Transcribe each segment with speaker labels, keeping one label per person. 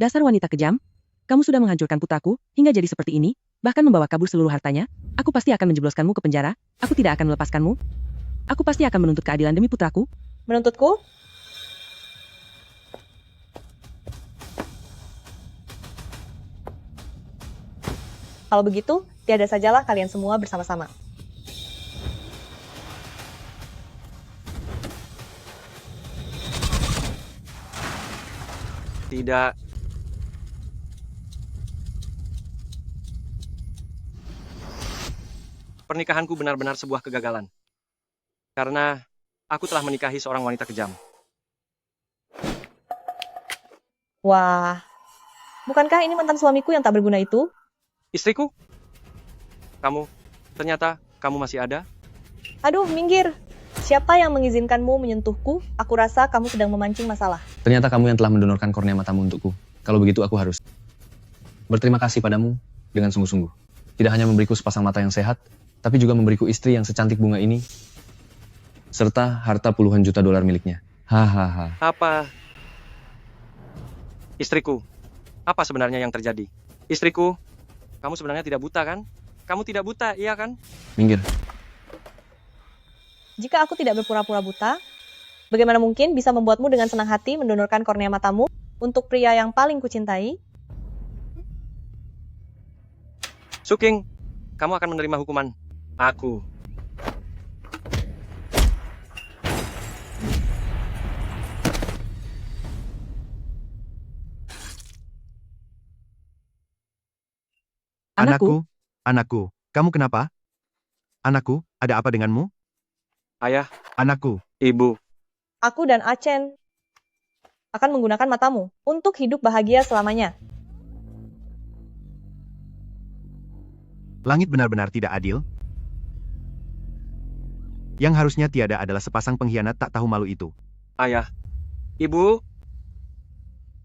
Speaker 1: Dasar wanita kejam. Kamu sudah menghancurkan putraku, hingga jadi seperti ini, bahkan membawa kabur seluruh hartanya. Aku pasti akan menjebloskanmu ke penjara. Aku tidak akan melepaskanmu. Aku pasti akan menuntut keadilan demi putraku.
Speaker 2: Menuntutku? Kalau begitu, tiada sajalah kalian semua bersama-sama.
Speaker 3: Tidak. Pernikahanku benar-benar sebuah kegagalan. Karena aku telah menikahi seorang wanita kejam.
Speaker 2: Wah, bukankah ini mantan suamiku yang tak berguna itu?
Speaker 3: Istriku? Ternyata kamu masih ada?
Speaker 2: Aduh, minggir. Siapa yang mengizinkanmu menyentuhku? Aku rasa kamu sedang memancing masalah.
Speaker 4: Ternyata kamu yang telah mendonorkan kornea matamu untukku. Kalau begitu aku harus berterima kasih padamu dengan sungguh-sungguh. Tidak hanya memberiku sepasang mata yang sehat, tapi juga memberiku istri yang secantik bunga ini, serta harta puluhan juta dolar miliknya. Hahaha.
Speaker 3: Apa? Istriku, apa sebenarnya yang terjadi? Istriku, kamu sebenarnya tidak buta kan? Kamu tidak buta, iya kan?
Speaker 4: Minggir.
Speaker 2: Jika aku tidak berpura-pura buta, bagaimana mungkin bisa membuatmu dengan senang hati mendonorkan kornea matamu untuk pria yang paling kucintai?
Speaker 3: Suking, kamu akan menerima hukuman. Aku.
Speaker 5: Anakku, kamu kenapa? Anakku, ada apa denganmu?
Speaker 3: Ayah,
Speaker 5: Anakku,
Speaker 3: ibu,
Speaker 2: Aku dan Achen akan menggunakan matamu untuk hidup bahagia selamanya.
Speaker 5: langit benar-benar tidak adil. Yang harusnya tiada adalah sepasang pengkhianat tak tahu malu itu.
Speaker 3: ayah, ibu,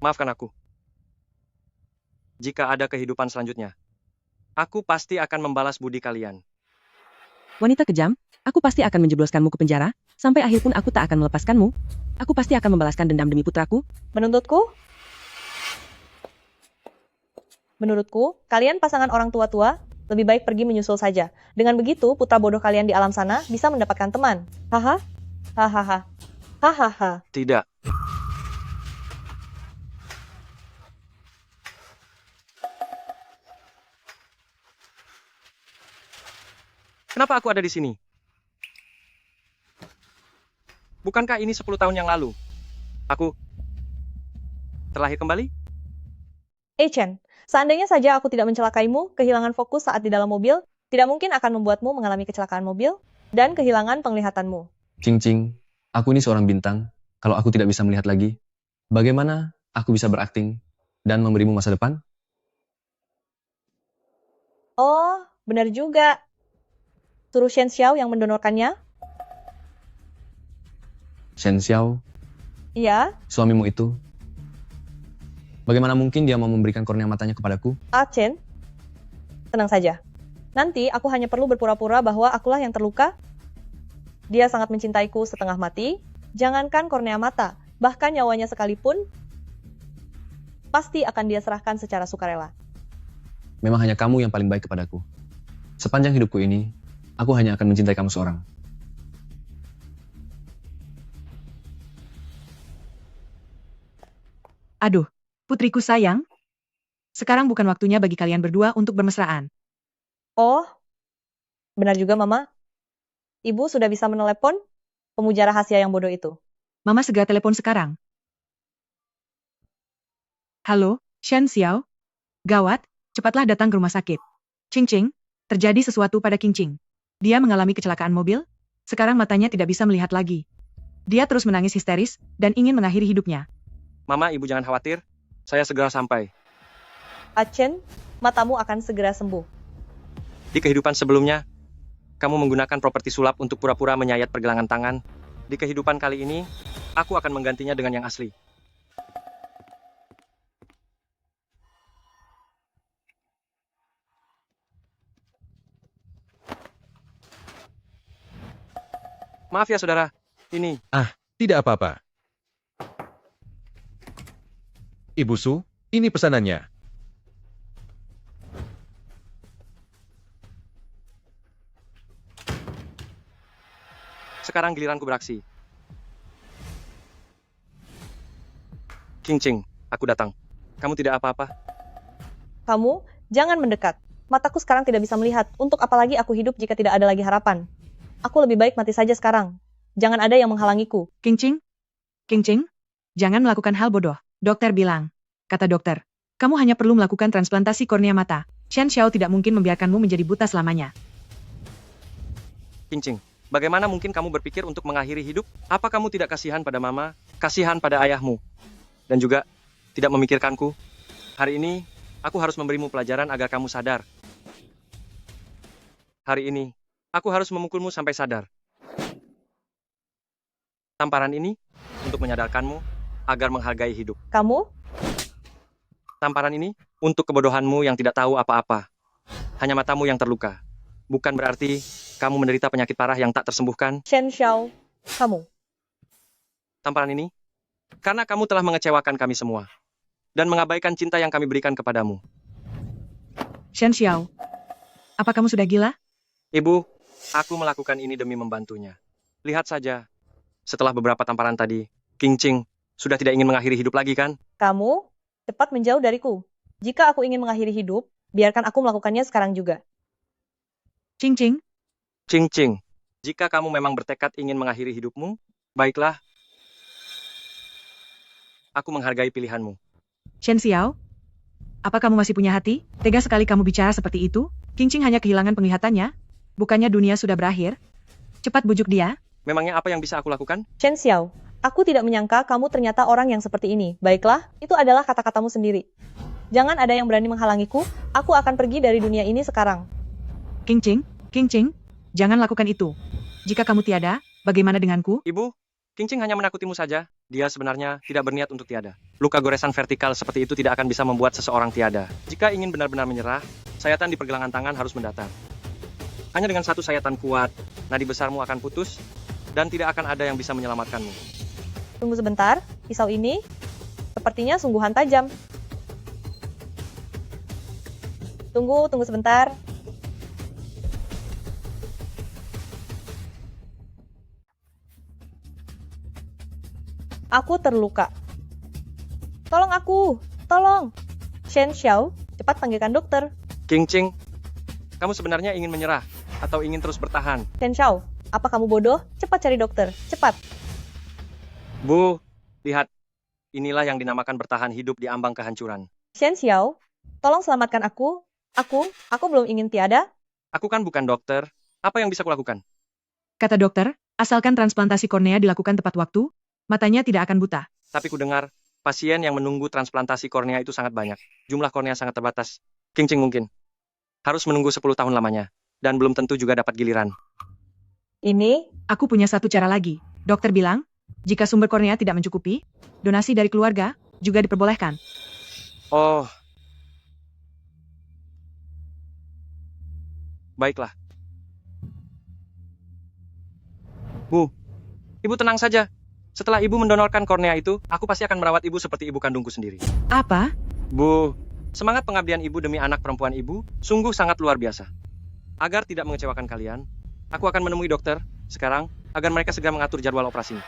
Speaker 3: maafkan aku. Jika ada kehidupan selanjutnya, aku pasti akan membalas budi kalian.
Speaker 1: Wanita kejam, aku pasti akan menjebloskanmu ke penjara, sampai akhir pun aku tak akan melepaskanmu. Aku pasti akan membalaskan dendam demi putraku.
Speaker 2: Menuntutku? Menurutku, kalian pasangan orang tua-tua, lebih baik pergi menyusul saja. Dengan begitu, putra bodoh kalian di alam sana bisa mendapatkan teman. Haha. Hahaha. Hahaha.
Speaker 3: Tidak. Kenapa aku ada di sini? Bukankah ini 10 tahun yang lalu? Aku terlahir kembali?
Speaker 2: Chen, seandainya saja aku tidak mencelakaimu, kehilangan fokus saat di dalam mobil, tidak mungkin akan membuatmu mengalami kecelakaan mobil, dan kehilangan penglihatanmu.
Speaker 4: Cing-cing, aku ini seorang bintang. Kalau aku tidak bisa melihat lagi, bagaimana aku bisa berakting dan memberimu masa depan?
Speaker 2: Oh, benar juga. Suruh Shen Xiao yang mendonorkannya?
Speaker 4: Shen Xiao,
Speaker 2: Iya,
Speaker 4: suamimu itu. Bagaimana mungkin dia mau memberikan kornea matanya kepadaku?
Speaker 2: Chen. Tenang saja. Nanti aku hanya perlu berpura-pura bahwa akulah yang terluka. Dia sangat mencintaiku setengah mati. Jangankan kornea mata, bahkan nyawanya sekalipun, pasti akan dia serahkan secara sukarela.
Speaker 4: Memang hanya kamu yang paling baik kepadaku. Sepanjang hidupku ini, aku hanya akan mencintai kamu seorang.
Speaker 1: Aduh, putriku sayang. Sekarang bukan waktunya bagi kalian berdua untuk bermesraan.
Speaker 2: Oh, benar juga Mama. Ibu sudah bisa menelepon pemuja rahasia yang bodoh itu.
Speaker 1: Mama segera telepon sekarang. Halo, Shen Xiao. Gawat, cepatlah datang ke rumah sakit. Cing-cing, terjadi sesuatu pada King-cing. Dia mengalami kecelakaan mobil, sekarang matanya tidak bisa melihat lagi. Dia terus menangis histeris, dan ingin mengakhiri hidupnya.
Speaker 3: Mama, ibu jangan khawatir. Saya segera sampai.
Speaker 2: Chen, matamu akan segera sembuh.
Speaker 3: Di kehidupan sebelumnya, kamu menggunakan properti sulap untuk pura-pura menyayat pergelangan tangan. Di kehidupan kali ini, aku akan menggantinya dengan yang asli. Maaf ya, saudara. Ini,
Speaker 5: tidak apa-apa. Ibu Su,
Speaker 6: Ini pesanannya.
Speaker 3: Sekarang giliranku beraksi. Qingqing, aku datang. Kamu tidak apa-apa?
Speaker 2: Kamu, jangan mendekat. Mataku sekarang tidak bisa melihat. Untuk apalagi aku hidup jika tidak ada lagi harapan. Aku lebih baik mati saja sekarang. Jangan ada yang menghalangiku.
Speaker 1: Qingqing? Qingqing? Jangan melakukan hal bodoh. Dokter bilang. Kata dokter. Kamu hanya perlu melakukan transplantasi kornea mata. Shen Xiao tidak mungkin membiarkanmu menjadi buta selamanya.
Speaker 3: Qingqing, bagaimana mungkin kamu berpikir untuk mengakhiri hidup? Apa kamu tidak kasihan pada mama, kasihan pada ayahmu? Dan juga tidak memikirkanku? Hari ini, aku harus memberimu pelajaran agar kamu sadar. Hari ini, aku harus memukulmu sampai sadar. Tamparan ini untuk menyadarkanmu agar menghargai hidup.
Speaker 2: Kamu?
Speaker 3: Tamparan ini untuk kebodohanmu yang tidak tahu apa-apa. Hanya matamu yang terluka. Bukan berarti kamu menderita penyakit parah yang tak tersembuhkan.
Speaker 2: Shen Xiao. Kamu.
Speaker 3: Tamparan ini karena kamu telah mengecewakan kami semua dan mengabaikan cinta yang kami berikan kepadamu.
Speaker 1: Shen Xiao. Apa kamu sudah gila?
Speaker 3: Ibu, aku melakukan ini demi membantunya. Lihat saja. Setelah beberapa tamparan tadi, Qingqing sudah tidak ingin mengakhiri hidup lagi kan?
Speaker 2: Kamu cepat menjauh dariku. Jika aku ingin mengakhiri hidup, biarkan aku melakukannya sekarang juga.
Speaker 1: Qingqing?
Speaker 3: Qingqing, jika kamu memang bertekad ingin mengakhiri hidupmu, baiklah. Aku menghargai pilihanmu.
Speaker 1: Shen Xiao? Apa kamu masih punya hati? Tega sekali kamu bicara seperti itu? Qingqing hanya kehilangan penglihatannya? Bukannya dunia sudah berakhir? Cepat bujuk dia.
Speaker 3: Memangnya apa yang bisa aku lakukan?
Speaker 2: Shen Xiao, aku tidak menyangka kamu ternyata orang yang seperti ini. Baiklah, itu adalah kata-katamu sendiri. Jangan ada yang berani menghalangiku, aku akan pergi dari dunia ini sekarang.
Speaker 1: Qingqing? Qingqing? Jangan lakukan itu. Jika kamu tiada, bagaimana denganku?
Speaker 3: Ibu, Qingqing hanya menakutimu saja. Dia sebenarnya tidak berniat untuk tiada. Luka goresan vertikal seperti itu tidak akan bisa membuat seseorang tiada. Jika ingin benar-benar menyerah, sayatan di pergelangan tangan harus mendatar. Hanya dengan satu sayatan kuat, nadi besarmu akan putus, dan tidak akan ada yang bisa menyelamatkanmu.
Speaker 2: Tunggu sebentar, pisau ini sepertinya sungguhan tajam. Tunggu sebentar. Aku terluka. Tolong aku, tolong. Shen Xiao, cepat panggilkan dokter.
Speaker 3: Qingqing, kamu sebenarnya ingin menyerah atau ingin terus bertahan?
Speaker 2: Shen Xiao, apa kamu bodoh? Cepat cari dokter, cepat.
Speaker 3: Bu, lihat. Inilah yang dinamakan bertahan hidup di ambang kehancuran.
Speaker 2: Shen Xiao, tolong selamatkan aku. Aku belum ingin tiada.
Speaker 3: Aku kan bukan dokter. Apa yang bisa kulakukan?
Speaker 1: Kata dokter, asalkan transplantasi kornea dilakukan tepat waktu, matanya tidak akan buta.
Speaker 3: Tapi ku dengar, pasien yang menunggu transplantasi kornea itu sangat banyak. Jumlah kornea sangat terbatas. Qingqing mungkin harus menunggu 10 tahun lamanya. Dan belum tentu juga dapat giliran.
Speaker 2: Ini,
Speaker 1: Aku punya satu cara lagi. Dokter bilang, jika sumber kornea tidak mencukupi, donasi dari keluarga juga diperbolehkan.
Speaker 3: Oh. Baiklah. Bu, ibu tenang saja. Setelah ibu mendonorkan kornea itu, aku pasti akan merawat ibu seperti ibu kandungku sendiri.
Speaker 1: Apa?
Speaker 3: Bu, semangat pengabdian ibu demi anak perempuan ibu sungguh sangat luar biasa. Agar tidak mengecewakan kalian, aku akan menemui dokter sekarang agar mereka segera mengatur jadwal operasinya.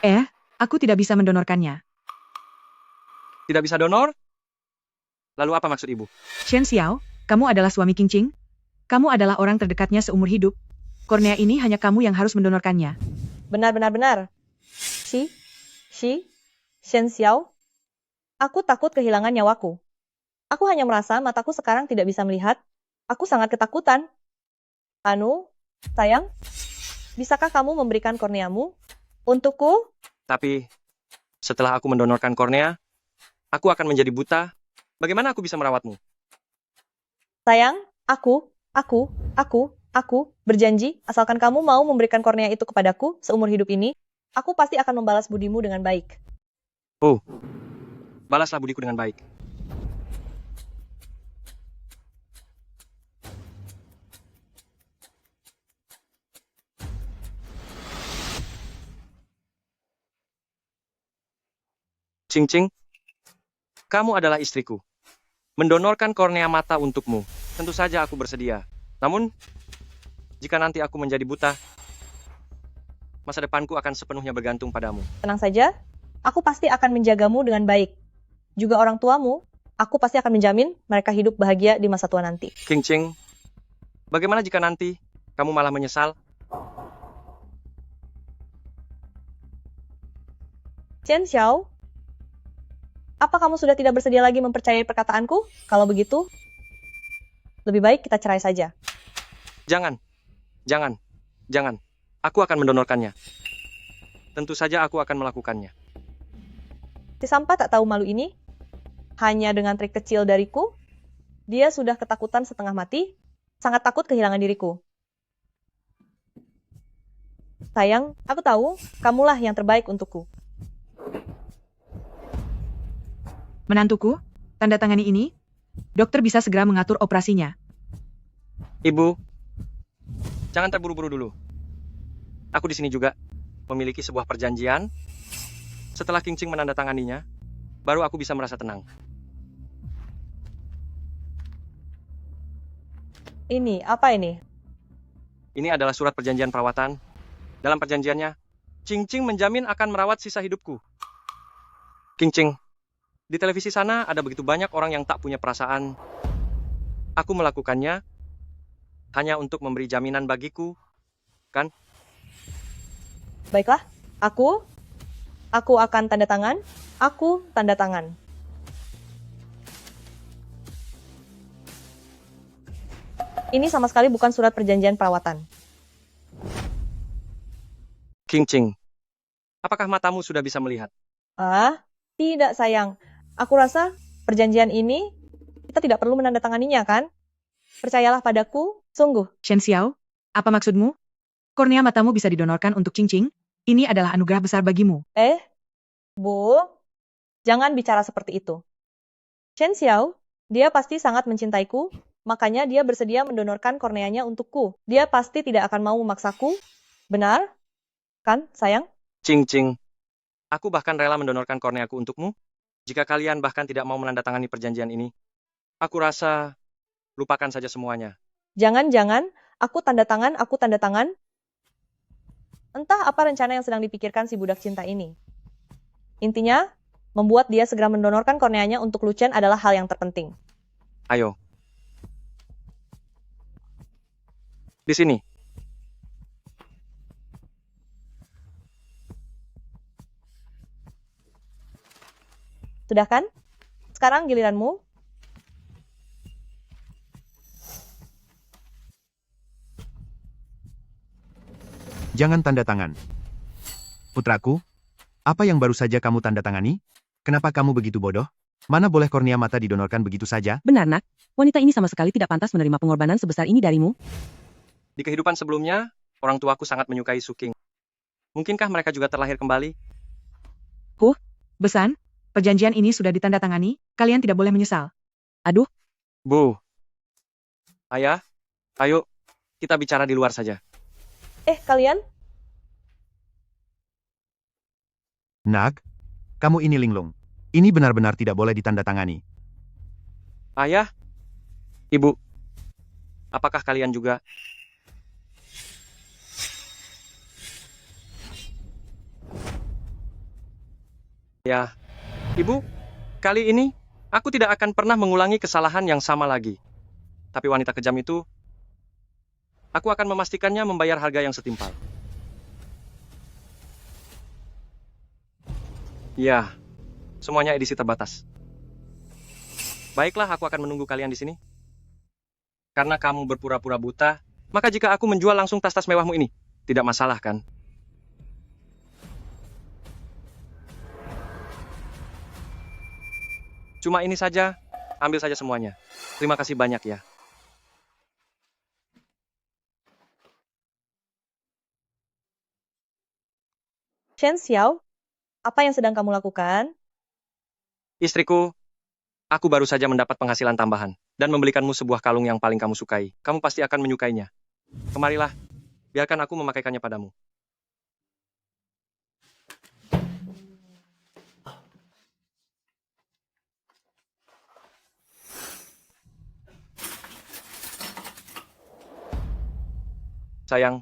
Speaker 1: Aku tidak bisa mendonorkannya.
Speaker 3: Tidak bisa donor? Lalu apa maksud ibu?
Speaker 1: Shen Xiao, kamu adalah suami Qingqing. Kamu adalah orang terdekatnya seumur hidup. Kornea ini hanya kamu yang harus mendonorkannya.
Speaker 2: benar. Shen Xiao, aku takut kehilangan nyawaku. Aku hanya merasa mataku sekarang tidak bisa melihat. Aku sangat ketakutan. Anu, sayang, bisakah kamu memberikan korneamu untukku?
Speaker 3: Tapi, setelah aku mendonorkan kornea, aku akan menjadi buta. Bagaimana aku bisa merawatmu?
Speaker 2: Sayang, aku berjanji, asalkan kamu mau memberikan kornea itu kepadaku seumur hidup ini, aku pasti akan membalas budimu dengan baik.
Speaker 3: Oh, balaslah budiku dengan baik. Qingqing, kamu adalah istriku. mendonorkan kornea mata untukmu. Tentu saja aku bersedia. Namun, jika nanti aku menjadi buta, masa depanku akan sepenuhnya bergantung padamu.
Speaker 2: Tenang saja, aku pasti akan menjagamu dengan baik. Juga orang tuamu, aku pasti akan menjamin mereka hidup bahagia di masa tua nanti.
Speaker 3: King Ching, bagaimana jika nanti kamu malah menyesal?
Speaker 2: Chen Xiao, apa kamu sudah tidak bersedia lagi mempercayai perkataanku? Kalau begitu, lebih baik kita cerai saja.
Speaker 3: Jangan, jangan, jangan. Aku akan mendonorkannya. Tentu saja aku akan melakukannya.
Speaker 2: Si Sampa tak tahu malu ini. Hanya dengan trik kecil dariku, dia sudah ketakutan setengah mati, sangat takut kehilangan diriku. Sayang, aku tahu kamulah yang terbaik untukku.
Speaker 1: Menantuku, tanda tangani ini, dokter bisa segera mengatur operasinya.
Speaker 3: Ibu, jangan terburu-buru dulu. Aku di sini juga memiliki sebuah perjanjian. Setelah King Ching menandatanganinya, baru aku bisa merasa tenang.
Speaker 2: Ini, apa ini?
Speaker 3: Ini adalah surat perjanjian perawatan. Dalam perjanjiannya, Ching Ching menjamin akan merawat sisa hidupku. King Ching, di televisi sana ada begitu banyak orang yang tak punya perasaan. Aku melakukannya hanya untuk memberi jaminan bagiku, kan?
Speaker 2: Baiklah, aku akan tanda tangan, aku tanda tangan. Ini sama sekali bukan surat perjanjian perawatan.
Speaker 3: King Ching, apakah matamu sudah bisa melihat?
Speaker 2: Ah, tidak sayang. Aku rasa perjanjian ini kita tidak perlu menandatanganinya, kan? Percayalah padaku, sungguh.
Speaker 1: Shen Xiao, apa maksudmu? Kornea matamu bisa didonorkan untuk Qing Qing? Ini adalah anugerah besar bagimu.
Speaker 2: Bu, jangan bicara seperti itu. Chen Xiao, dia pasti sangat mencintaiku, makanya dia bersedia mendonorkan korneanya untukku. Dia pasti tidak akan mau memaksaku. Benar? Kan, sayang?
Speaker 3: Ching Ching, aku bahkan rela mendonorkan korneaku untukmu. Jika kalian bahkan tidak mau menandatangani perjanjian ini, aku rasa lupakan saja semuanya.
Speaker 2: Jangan-jangan, aku tanda tangan. Entah apa rencana yang sedang dipikirkan si budak cinta ini. Intinya, membuat dia segera mendonorkan korneanya untuk Lu Chen adalah hal yang terpenting.
Speaker 3: Ayo. Di sini.
Speaker 2: Sudah kan? Sekarang giliranmu.
Speaker 5: Jangan tanda tangan. Putraku, apa yang baru saja kamu tanda tangani? Kenapa kamu begitu bodoh? Mana boleh kornea mata didonorkan begitu saja?
Speaker 6: Benar, Nak. Wanita ini sama sekali tidak pantas menerima pengorbanan sebesar ini darimu.
Speaker 3: Di kehidupan sebelumnya, orang tuaku sangat menyukai Su King. Mungkinkah mereka juga terlahir kembali?
Speaker 1: Besan, perjanjian ini sudah ditandatangani, kalian tidak boleh menyesal.
Speaker 6: Aduh,
Speaker 3: Bu. Ayah, ayo, kita bicara di luar saja.
Speaker 2: Kalian?
Speaker 5: Nag, kamu ini linglung. Ini benar-benar tidak boleh ditandatangani.
Speaker 3: Ayah, Ibu, apakah kalian juga? Ya, Ibu, kali ini aku tidak akan pernah mengulangi kesalahan yang sama lagi. Tapi wanita kejam itu, aku akan memastikannya membayar harga yang setimpal. Ya, semuanya edisi terbatas. Baiklah, aku akan menunggu kalian di sini. Karena kamu berpura-pura buta, maka jika aku menjual langsung tas-tas mewahmu ini, tidak masalah kan? Cuma ini saja, ambil saja semuanya. Terima kasih banyak ya.
Speaker 2: Chen Xiao, apa yang sedang kamu lakukan?
Speaker 3: Istriku, aku baru saja mendapat penghasilan tambahan dan membelikanmu sebuah kalung yang paling kamu sukai. Kamu pasti akan menyukainya. Kemarilah, biarkan aku memakaikannya padamu. Sayang,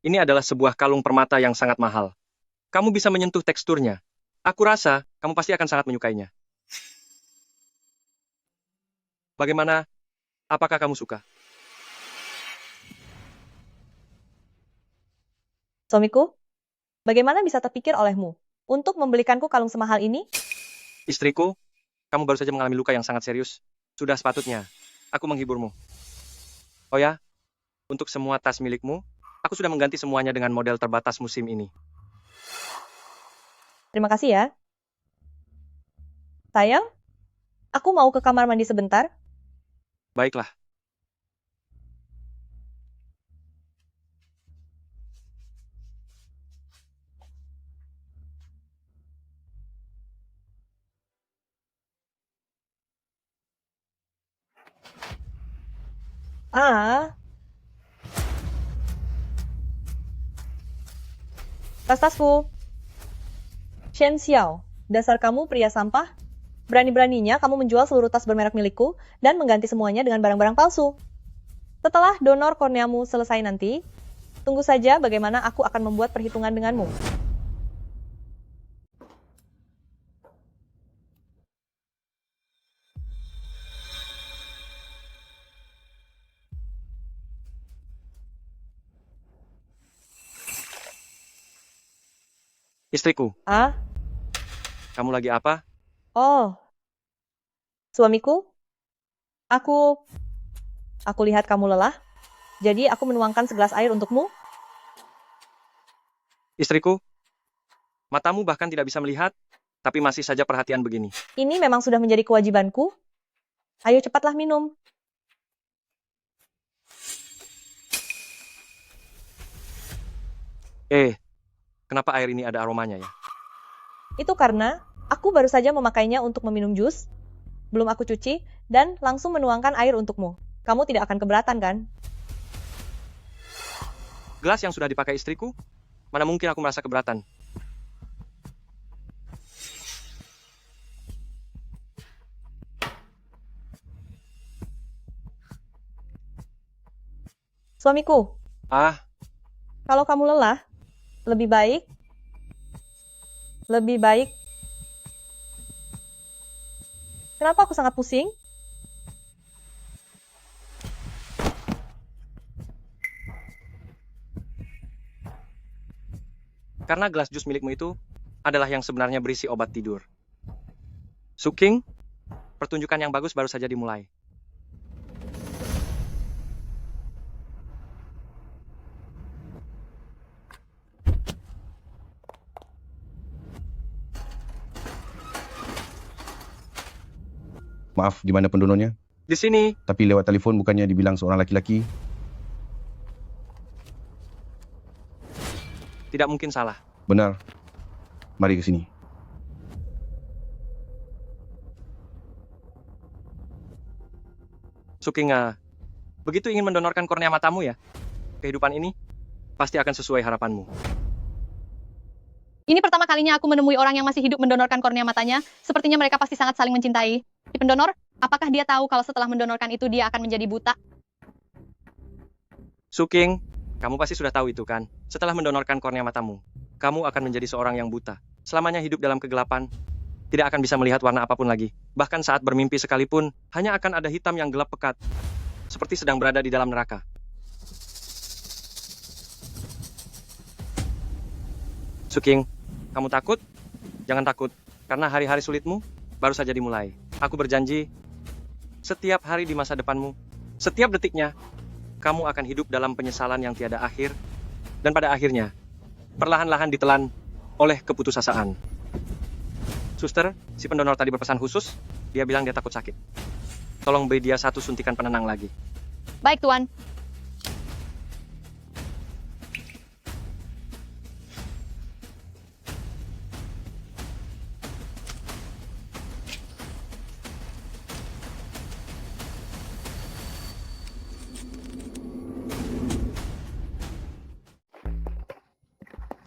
Speaker 3: ini adalah sebuah kalung permata yang sangat mahal. Kamu bisa menyentuh teksturnya. Aku rasa kamu pasti akan sangat menyukainya. Bagaimana? Apakah kamu suka?
Speaker 2: Suamiku, bagaimana bisa terpikir olehmu untuk membelikanku kalung semahal ini?
Speaker 3: Istriku, kamu baru saja mengalami luka yang sangat serius. Sudah sepatutnya aku menghiburmu. Oh ya, untuk semua tas milikmu, aku sudah mengganti semuanya dengan model terbatas musim ini.
Speaker 2: Terima kasih ya. Sayang, aku mau ke kamar mandi sebentar.
Speaker 3: Baiklah.
Speaker 2: Ah, tas-tasku. Shen Xiao, dasar kamu pria sampah. Berani-beraninya kamu menjual seluruh tas bermerek milikku dan mengganti semuanya dengan barang-barang palsu. Setelah donor korneamu selesai nanti, tunggu saja bagaimana aku akan membuat perhitungan denganmu.
Speaker 3: Istriku,
Speaker 2: Ah,
Speaker 3: kamu lagi apa?
Speaker 2: oh, suamiku, aku lihat kamu lelah, jadi aku menuangkan segelas air untukmu.
Speaker 3: Istriku, matamu bahkan tidak bisa melihat, tapi masih saja perhatian begini.
Speaker 2: Ini memang sudah menjadi kewajibanku. Ayo cepatlah minum.
Speaker 3: Kenapa air ini ada aromanya ya?
Speaker 2: Itu karena aku baru saja memakainya untuk meminum jus, belum aku cuci, dan langsung menuangkan air untukmu. Kamu tidak akan keberatan, kan?
Speaker 3: Gelas yang sudah dipakai istriku? Mana mungkin aku merasa keberatan?
Speaker 2: Suamiku,
Speaker 3: Ah,
Speaker 2: kalau kamu lelah, lebih baik. Kenapa aku sangat pusing?
Speaker 3: karena gelas jus milikmu itu adalah yang sebenarnya berisi obat tidur. Suking, pertunjukan yang bagus baru saja dimulai.
Speaker 7: Maaf, di mana pendonornya?
Speaker 3: Di sini,
Speaker 7: Tapi lewat telepon bukannya dibilang seorang laki-laki?
Speaker 3: tidak mungkin salah.
Speaker 7: Benar. Mari ke sini.
Speaker 3: Suking, begitu ingin mendonorkan kornea matamu ya? Kehidupan ini pasti akan sesuai harapanmu.
Speaker 8: Ini pertama kalinya aku menemui orang yang masih hidup mendonorkan kornea matanya. Sepertinya mereka pasti sangat saling mencintai. Si pendonor, apakah dia tahu kalau setelah mendonorkan itu dia akan menjadi buta?
Speaker 3: Suking, kamu pasti sudah tahu itu kan? Setelah mendonorkan kornea matamu, kamu akan menjadi seorang yang buta. Selamanya hidup dalam kegelapan, tidak akan bisa melihat warna apapun lagi. Bahkan saat bermimpi sekalipun, hanya akan ada hitam yang gelap pekat, seperti sedang berada di dalam neraka. Suking, kamu takut? Jangan takut, karena hari-hari sulitmu baru saja dimulai. Aku berjanji, setiap hari di masa depanmu, setiap detiknya, kamu akan hidup dalam penyesalan yang tiada akhir, dan pada akhirnya, perlahan-lahan ditelan oleh keputusasaan. Suster, si pendonor tadi berpesan khusus, dia bilang dia takut sakit. Tolong beri dia 1 suntikan penenang lagi.
Speaker 8: Baik, Tuan.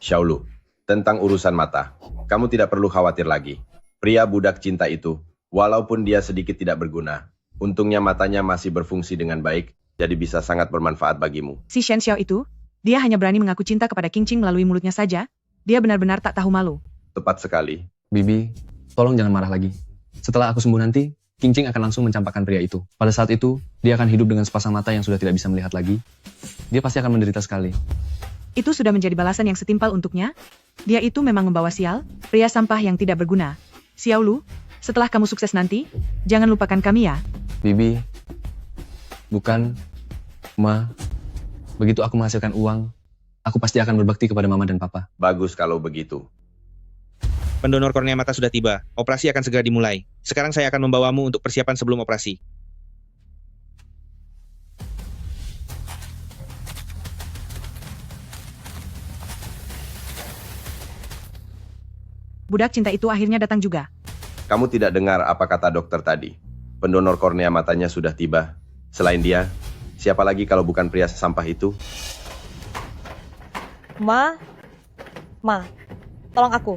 Speaker 9: Xiaolu, tentang urusan mata, kamu tidak perlu khawatir lagi. Pria budak cinta itu, walaupun dia sedikit tidak berguna, untungnya matanya masih berfungsi dengan baik jadi bisa sangat bermanfaat bagimu.
Speaker 1: Si Shen Xiao itu, dia hanya berani mengaku cinta kepada Qingqing melalui mulutnya saja. Dia benar-benar tak tahu malu.
Speaker 9: Tepat sekali.
Speaker 4: Bibi, tolong jangan marah lagi. Setelah aku sembuh nanti, Qingqing akan langsung mencampakkan pria itu. Pada saat itu, dia akan hidup dengan sepasang mata yang sudah tidak bisa melihat lagi. Dia pasti akan menderita sekali.
Speaker 1: Itu sudah menjadi balasan yang setimpal untuknya. Dia itu memang membawa sial, pria sampah yang tidak berguna. Xiao Lu, setelah kamu sukses nanti, jangan lupakan kami ya.
Speaker 4: Bibi, bukan, Ma. Begitu aku menghasilkan uang, aku pasti akan berbakti kepada Mama dan Papa.
Speaker 9: Bagus kalau begitu.
Speaker 10: Pendonor kornea mata sudah tiba. Operasi akan segera dimulai. Sekarang saya akan membawamu untuk persiapan sebelum operasi.
Speaker 1: Budak cinta itu akhirnya datang juga.
Speaker 9: Kamu tidak dengar apa kata dokter tadi. Pendonor kornea matanya sudah tiba. Selain dia, siapa lagi kalau bukan pria sampah itu?
Speaker 2: Ma, tolong aku.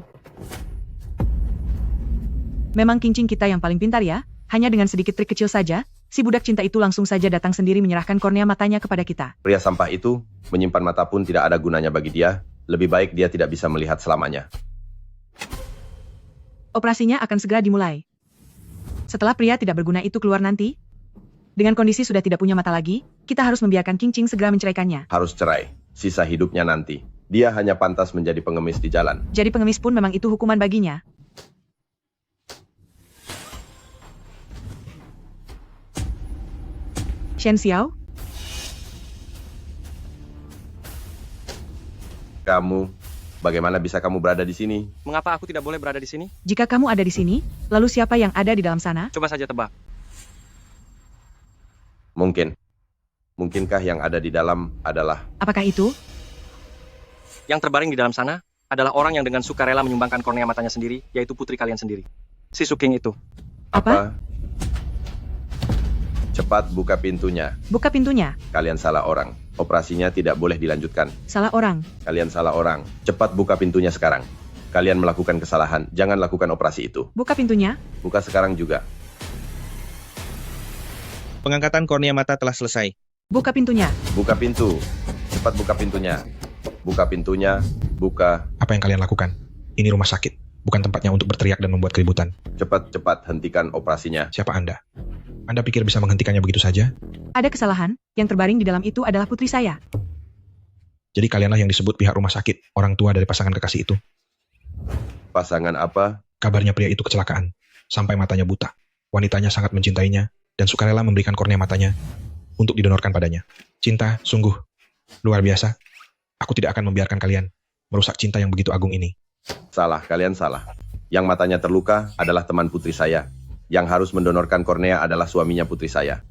Speaker 1: Memang Qingqing kita yang paling pintar ya. Hanya dengan sedikit trik kecil saja, si budak cinta itu langsung saja datang sendiri menyerahkan kornea matanya kepada kita.
Speaker 9: Pria sampah itu, menyimpan mata pun tidak ada gunanya bagi dia. Lebih baik dia tidak bisa melihat selamanya.
Speaker 1: Operasinya akan segera dimulai. Setelah pria tidak berguna itu keluar nanti, dengan kondisi sudah tidak punya mata lagi, kita harus membiarkan Qingqing segera menceraikannya.
Speaker 9: Harus cerai. Sisa hidupnya nanti. Dia hanya pantas menjadi pengemis di jalan.
Speaker 1: Jadi pengemis pun memang itu hukuman baginya. Shen Xiao,
Speaker 9: Kamu, bagaimana bisa kamu berada di sini?
Speaker 3: Mengapa aku tidak boleh berada di sini?
Speaker 1: jika kamu ada di sini, lalu siapa yang ada di dalam sana?
Speaker 3: Coba saja tebak.
Speaker 9: Mungkinkah yang ada di dalam adalah
Speaker 1: Apakah itu?
Speaker 3: Yang terbaring di dalam sana adalah orang yang dengan sukarela menyumbangkan kornea matanya sendiri, yaitu putri kalian sendiri. Si Suking itu.
Speaker 1: Apa?
Speaker 9: Cepat buka pintunya.
Speaker 1: Buka pintunya.
Speaker 9: Kalian salah orang. Operasinya tidak boleh dilanjutkan.
Speaker 1: Salah orang.
Speaker 9: Kalian salah orang. Cepat buka pintunya sekarang. Kalian melakukan kesalahan. Jangan lakukan operasi itu.
Speaker 1: Buka pintunya.
Speaker 9: Buka sekarang juga.
Speaker 10: Pengangkatan kornea mata telah selesai.
Speaker 1: Buka pintunya.
Speaker 9: Buka pintu. Cepat buka pintunya. Buka pintunya. Buka.
Speaker 10: Apa yang kalian lakukan? Ini rumah sakit, bukan tempatnya untuk berteriak dan membuat keributan.
Speaker 9: Cepat-cepat hentikan operasinya.
Speaker 10: Siapa Anda? Anda pikir bisa menghentikannya begitu saja?
Speaker 1: Ada kesalahan, yang terbaring di dalam itu adalah putri saya.
Speaker 10: Jadi kalianlah yang disebut pihak rumah sakit, orang tua dari pasangan kekasih itu.
Speaker 9: Pasangan apa?
Speaker 10: Kabarnya pria itu kecelakaan, sampai matanya buta. Wanitanya sangat mencintainya, dan sukarela memberikan kornea matanya untuk didonorkan padanya. Cinta, sungguh, luar biasa. Aku tidak akan membiarkan kalian merusak cinta yang begitu agung ini.
Speaker 9: Salah, kalian salah. Yang matanya terluka adalah teman putri saya. Yang harus mendonorkan kornea adalah suaminya putri saya.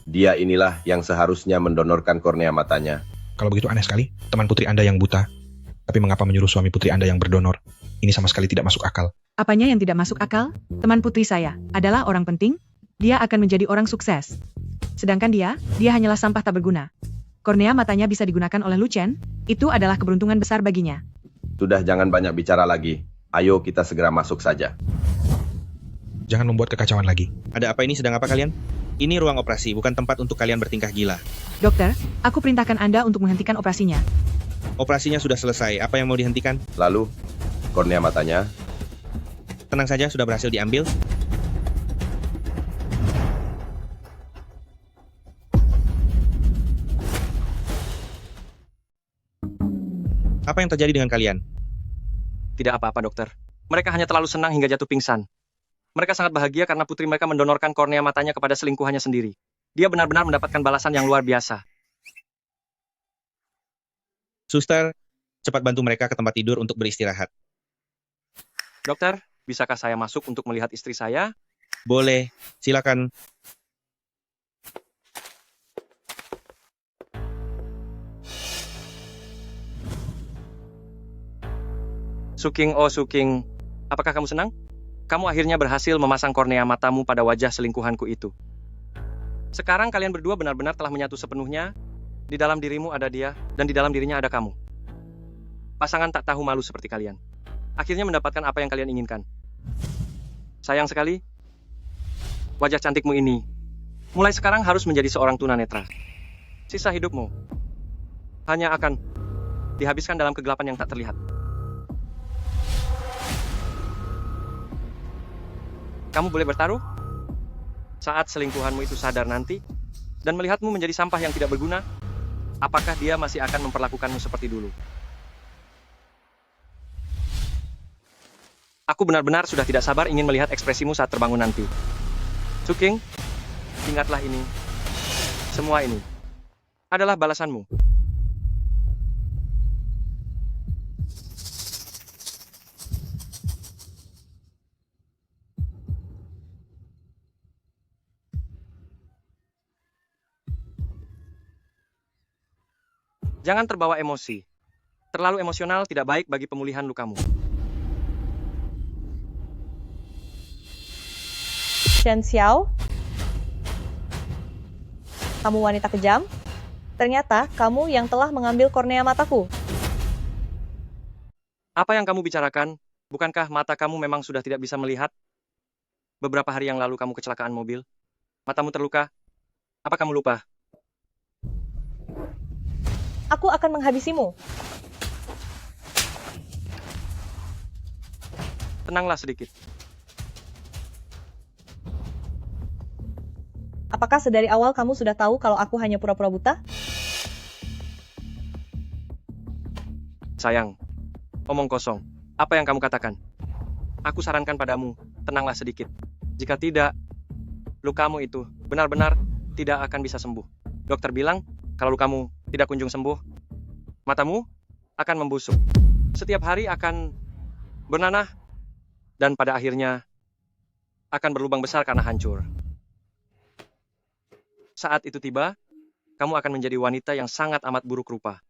Speaker 9: Dia inilah yang seharusnya mendonorkan kornea matanya.
Speaker 10: Kalau begitu aneh sekali, teman putri Anda yang buta. Tapi mengapa menyuruh suami putri Anda yang berdonor? Ini sama sekali tidak masuk akal.
Speaker 1: Apanya yang tidak masuk akal? Teman putri saya adalah orang penting. Dia akan menjadi orang sukses. Sedangkan dia hanyalah sampah tak berguna. Kornea matanya bisa digunakan oleh Lu Chen. Itu adalah keberuntungan besar baginya.
Speaker 9: Sudah, jangan banyak bicara lagi. Ayo kita segera masuk saja.
Speaker 10: Jangan membuat kekacauan lagi. Ada apa ini? Sedang apa kalian? Ini ruang operasi, bukan tempat untuk kalian bertingkah gila.
Speaker 1: Dokter, aku perintahkan Anda untuk menghentikan operasinya.
Speaker 10: Operasinya sudah selesai. Apa yang mau dihentikan?
Speaker 9: Lalu, kornea matanya.
Speaker 10: Tenang saja, sudah berhasil diambil. Apa yang terjadi dengan kalian?
Speaker 3: Tidak apa-apa, dokter. Mereka hanya terlalu senang hingga jatuh pingsan. Mereka sangat bahagia karena putri mereka mendonorkan kornea matanya kepada selingkuhannya sendiri. Dia benar-benar mendapatkan balasan yang luar biasa.
Speaker 10: Suster, cepat bantu mereka ke tempat tidur untuk beristirahat.
Speaker 3: Dokter, bisakah saya masuk untuk melihat istri saya?
Speaker 10: Boleh, silakan.
Speaker 3: Suking, oh Suking, apakah kamu senang? Kamu akhirnya berhasil memasang kornea matamu pada wajah selingkuhanku itu. Sekarang kalian berdua benar-benar telah menyatu sepenuhnya. Di dalam dirimu ada dia, dan di dalam dirinya ada kamu. Pasangan tak tahu malu seperti kalian. Akhirnya mendapatkan apa yang kalian inginkan. Sayang sekali, wajah cantikmu ini mulai sekarang harus menjadi seorang tunanetra. Sisa hidupmu hanya akan dihabiskan dalam kegelapan yang tak terlihat. Kamu boleh bertaruh saat selingkuhanmu itu sadar nanti dan melihatmu menjadi sampah yang tidak berguna. Apakah dia masih akan memperlakukanmu seperti dulu? Aku benar-benar sudah tidak sabar ingin melihat ekspresimu saat terbangun nanti. Suking, ingatlah ini. Semua ini adalah balasanmu. Jangan terbawa emosi. Terlalu emosional tidak baik bagi pemulihan lukamu.
Speaker 2: Shen Xiao, kamu wanita kejam. Ternyata kamu yang telah mengambil kornea mataku.
Speaker 3: Apa yang kamu bicarakan? Bukankah mata kamu memang sudah tidak bisa melihat? Beberapa hari yang lalu kamu kecelakaan mobil. Matamu terluka. Apa kamu lupa?
Speaker 2: Aku akan menghabisimu.
Speaker 3: Tenanglah sedikit.
Speaker 2: Apakah sedari awal kamu sudah tahu kalau aku hanya pura-pura buta?
Speaker 3: Sayang, omong kosong. Apa yang kamu katakan? Aku sarankan padamu, tenanglah sedikit. Jika tidak, lukamu itu benar-benar tidak akan bisa sembuh. Dokter bilang, kalau lukamu tidak kunjung sembuh, matamu akan membusuk. Setiap hari akan bernanah, dan pada akhirnya akan berlubang besar karena hancur. Saat itu tiba, kamu akan menjadi wanita yang sangat amat buruk rupa.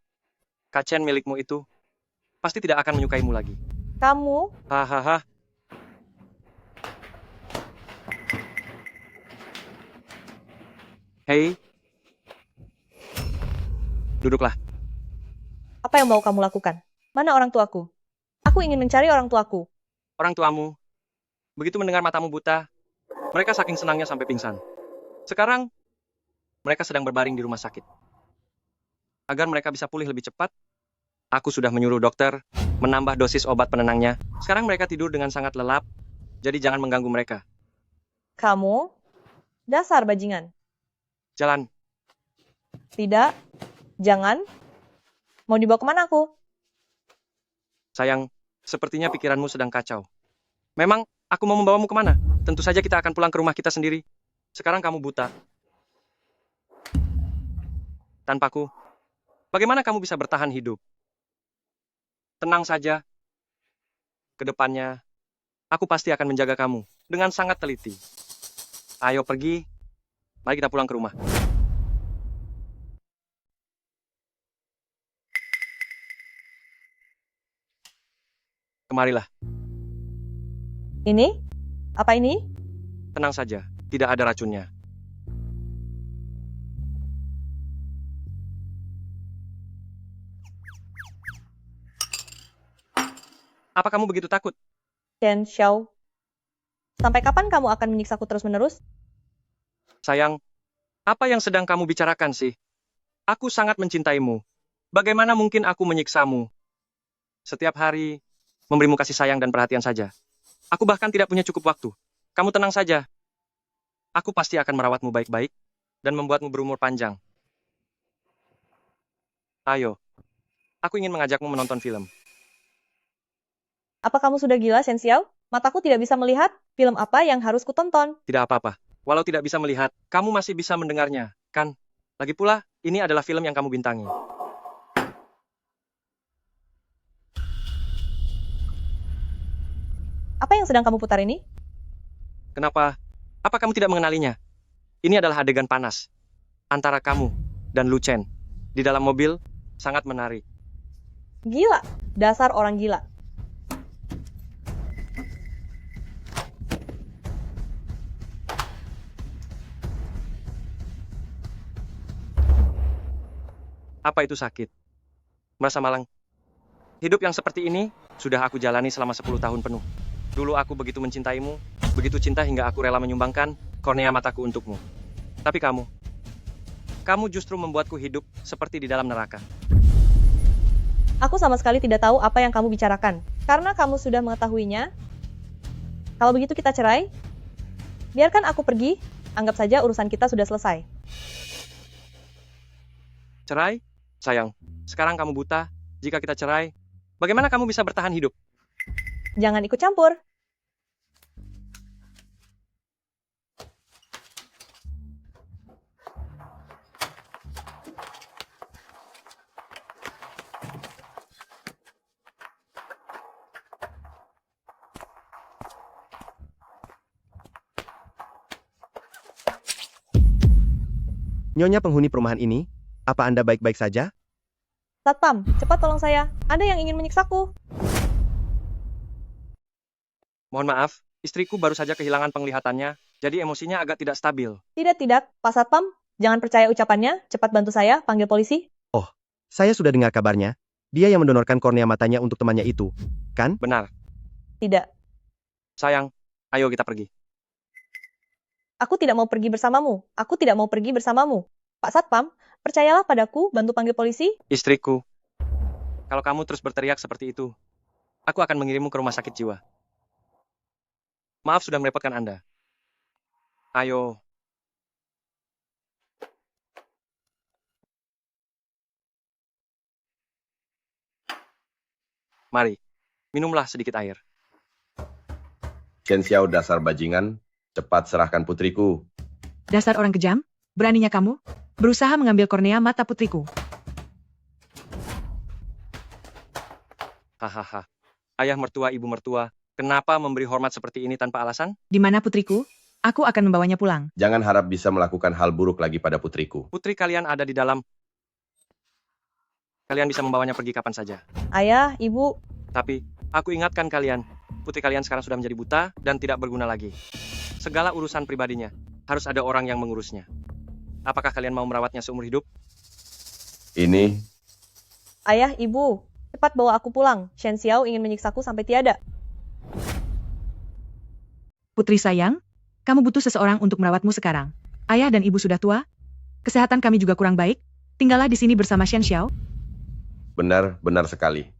Speaker 3: Kacen milikmu itu pasti tidak akan menyukaimu lagi.
Speaker 2: Kamu?
Speaker 3: Hahaha. Hei. Duduklah.
Speaker 2: Apa yang mau kamu lakukan? Mana orang tuaku? Aku ingin mencari orang tuaku.
Speaker 3: Orang tuamu, begitu mendengar matamu buta, mereka saking senangnya sampai pingsan. Sekarang, mereka sedang berbaring di rumah sakit. Agar mereka bisa pulih lebih cepat, aku sudah menyuruh dokter menambah dosis obat penenangnya. Sekarang mereka tidur dengan sangat lelap, jadi jangan mengganggu mereka.
Speaker 2: Kamu? Dasar bajingan.
Speaker 3: Jalan.
Speaker 2: Tidak. Jangan. Mau dibawa kemana aku?
Speaker 3: Sayang, sepertinya pikiranmu sedang kacau. Memang, aku mau membawamu kemana? Tentu saja kita akan pulang ke rumah kita sendiri. Sekarang kamu buta. Tanpaku, bagaimana kamu bisa bertahan hidup? Tenang saja. Kedepannya, aku pasti akan menjaga kamu dengan sangat teliti. Ayo pergi, mari kita pulang ke rumah. Kemarilah.
Speaker 2: Ini? Apa ini?
Speaker 3: Tenang saja, tidak ada racunnya. Apa kamu begitu takut?
Speaker 2: Shen Xiao. Sampai kapan kamu akan menyiksaku terus-menerus?
Speaker 3: Sayang, apa yang sedang kamu bicarakan sih? Aku sangat mencintaimu. Bagaimana mungkin aku menyiksamu? Setiap hari, memberimu kasih sayang dan perhatian saja. Aku bahkan tidak punya cukup waktu. Kamu tenang saja. Aku pasti akan merawatmu baik-baik dan membuatmu berumur panjang. Ayo, aku ingin mengajakmu menonton film.
Speaker 2: Apa kamu sudah gila, Shen Xiao? Mataku tidak bisa melihat. Film apa yang harus kutonton?
Speaker 3: Tidak apa-apa. Walau tidak bisa melihat, kamu masih bisa mendengarnya, kan? Lagi pula, ini adalah film yang kamu bintangi.
Speaker 2: Apa yang sedang kamu putar ini?
Speaker 3: Kenapa? Apa kamu tidak mengenalinya? Ini adalah adegan panas antara kamu dan Lu Chen. Di dalam mobil, sangat menarik.
Speaker 2: Gila. Dasar orang gila.
Speaker 3: Apa itu sakit? Merasa malang? Hidup yang seperti ini sudah aku jalani selama 10 tahun penuh. Dulu aku begitu mencintaimu, begitu cinta hingga aku rela menyumbangkan kornea mataku untukmu. Tapi kamu justru membuatku hidup seperti di dalam neraka.
Speaker 2: Aku sama sekali tidak tahu apa yang kamu bicarakan. Karena kamu sudah mengetahuinya. Kalau begitu kita cerai. Biarkan aku pergi. Anggap saja urusan kita sudah selesai.
Speaker 3: Cerai? Sayang, sekarang kamu buta. Jika kita cerai, bagaimana kamu bisa bertahan hidup?
Speaker 2: Jangan ikut campur.
Speaker 5: Nyonya penghuni perumahan ini, apa Anda baik-baik saja?
Speaker 2: Satpam, cepat tolong saya. Anda yang ingin menyiksaku.
Speaker 3: Mohon maaf, istriku baru saja kehilangan penglihatannya, jadi emosinya agak tidak stabil.
Speaker 2: Tidak, Pak Satpam. Jangan percaya ucapannya. Cepat bantu saya, panggil polisi.
Speaker 5: Saya sudah dengar kabarnya. Dia yang mendonorkan kornea matanya untuk temannya itu, kan?
Speaker 3: Benar,
Speaker 2: Tidak.
Speaker 3: sayang, ayo kita pergi.
Speaker 2: Aku tidak mau pergi bersamamu. Aku tidak mau pergi bersamamu. Pak Satpam, percayalah padaku, bantu panggil polisi.
Speaker 3: Istriku, kalau kamu terus berteriak seperti itu, aku akan mengirimmu ke rumah sakit jiwa. Maaf sudah merepotkan Anda. Ayo. Mari, minumlah sedikit air.
Speaker 9: Chen Xiao dasar bajingan, cepat serahkan putriku.
Speaker 1: Dasar orang kejam, beraninya kamu berusaha mengambil kornea mata putriku.
Speaker 3: Hahaha. Ayah mertua, ibu mertua, kenapa memberi hormat seperti ini tanpa alasan?
Speaker 1: Di mana putriku? Aku akan membawanya pulang.
Speaker 9: Jangan harap bisa melakukan hal buruk lagi pada putriku.
Speaker 3: Putri kalian ada di dalam. Kalian bisa membawanya pergi kapan saja.
Speaker 2: Ayah, ibu,
Speaker 3: Tapi, aku ingatkan kalian, putri kalian sekarang sudah menjadi buta dan tidak berguna lagi. Segala urusan pribadinya, harus ada orang yang mengurusnya. Apakah kalian mau merawatnya seumur hidup?
Speaker 9: Ini,
Speaker 2: ayah, ibu, cepat bawa aku pulang. Shen Xiao ingin menyiksaku sampai tiada.
Speaker 1: Putri sayang, kamu butuh seseorang untuk merawatmu sekarang. Ayah dan ibu sudah tua. Kesehatan kami juga kurang baik. Tinggallah di sini bersama Shen Xiao.
Speaker 9: benar sekali.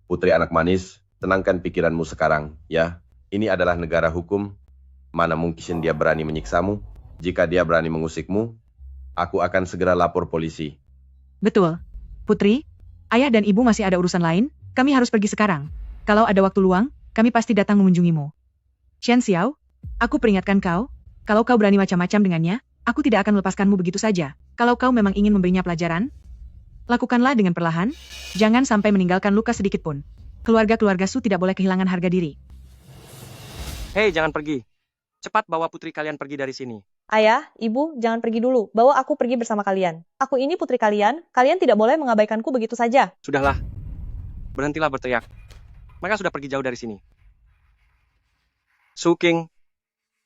Speaker 9: Putri anak manis, tenangkan pikiranmu sekarang, ya. Ini adalah negara hukum. Mana mungkin dia berani menyiksamu? Jika dia berani mengusikmu, aku akan segera lapor polisi.
Speaker 1: Betul. Putri, ayah dan ibu masih ada urusan lain. Kami harus pergi sekarang. Kalau ada waktu luang, kami pasti datang mengunjungimu. Shen Xiao, aku peringatkan kau, kalau kau berani macam-macam dengannya, aku tidak akan melepaskanmu begitu saja. Kalau kau memang ingin memberinya pelajaran, lakukanlah dengan perlahan, jangan sampai meninggalkan luka sedikit pun. Keluarga-keluarga Su tidak boleh kehilangan harga diri.
Speaker 3: Hei, jangan pergi. Cepat bawa putri kalian pergi dari sini.
Speaker 2: Ayah, ibu, jangan pergi dulu. Bawa aku pergi bersama kalian. Aku ini putri kalian. Kalian tidak boleh mengabaikanku begitu saja.
Speaker 3: Sudahlah. Berhentilah berteriak. Mereka sudah pergi jauh dari sini. Su King,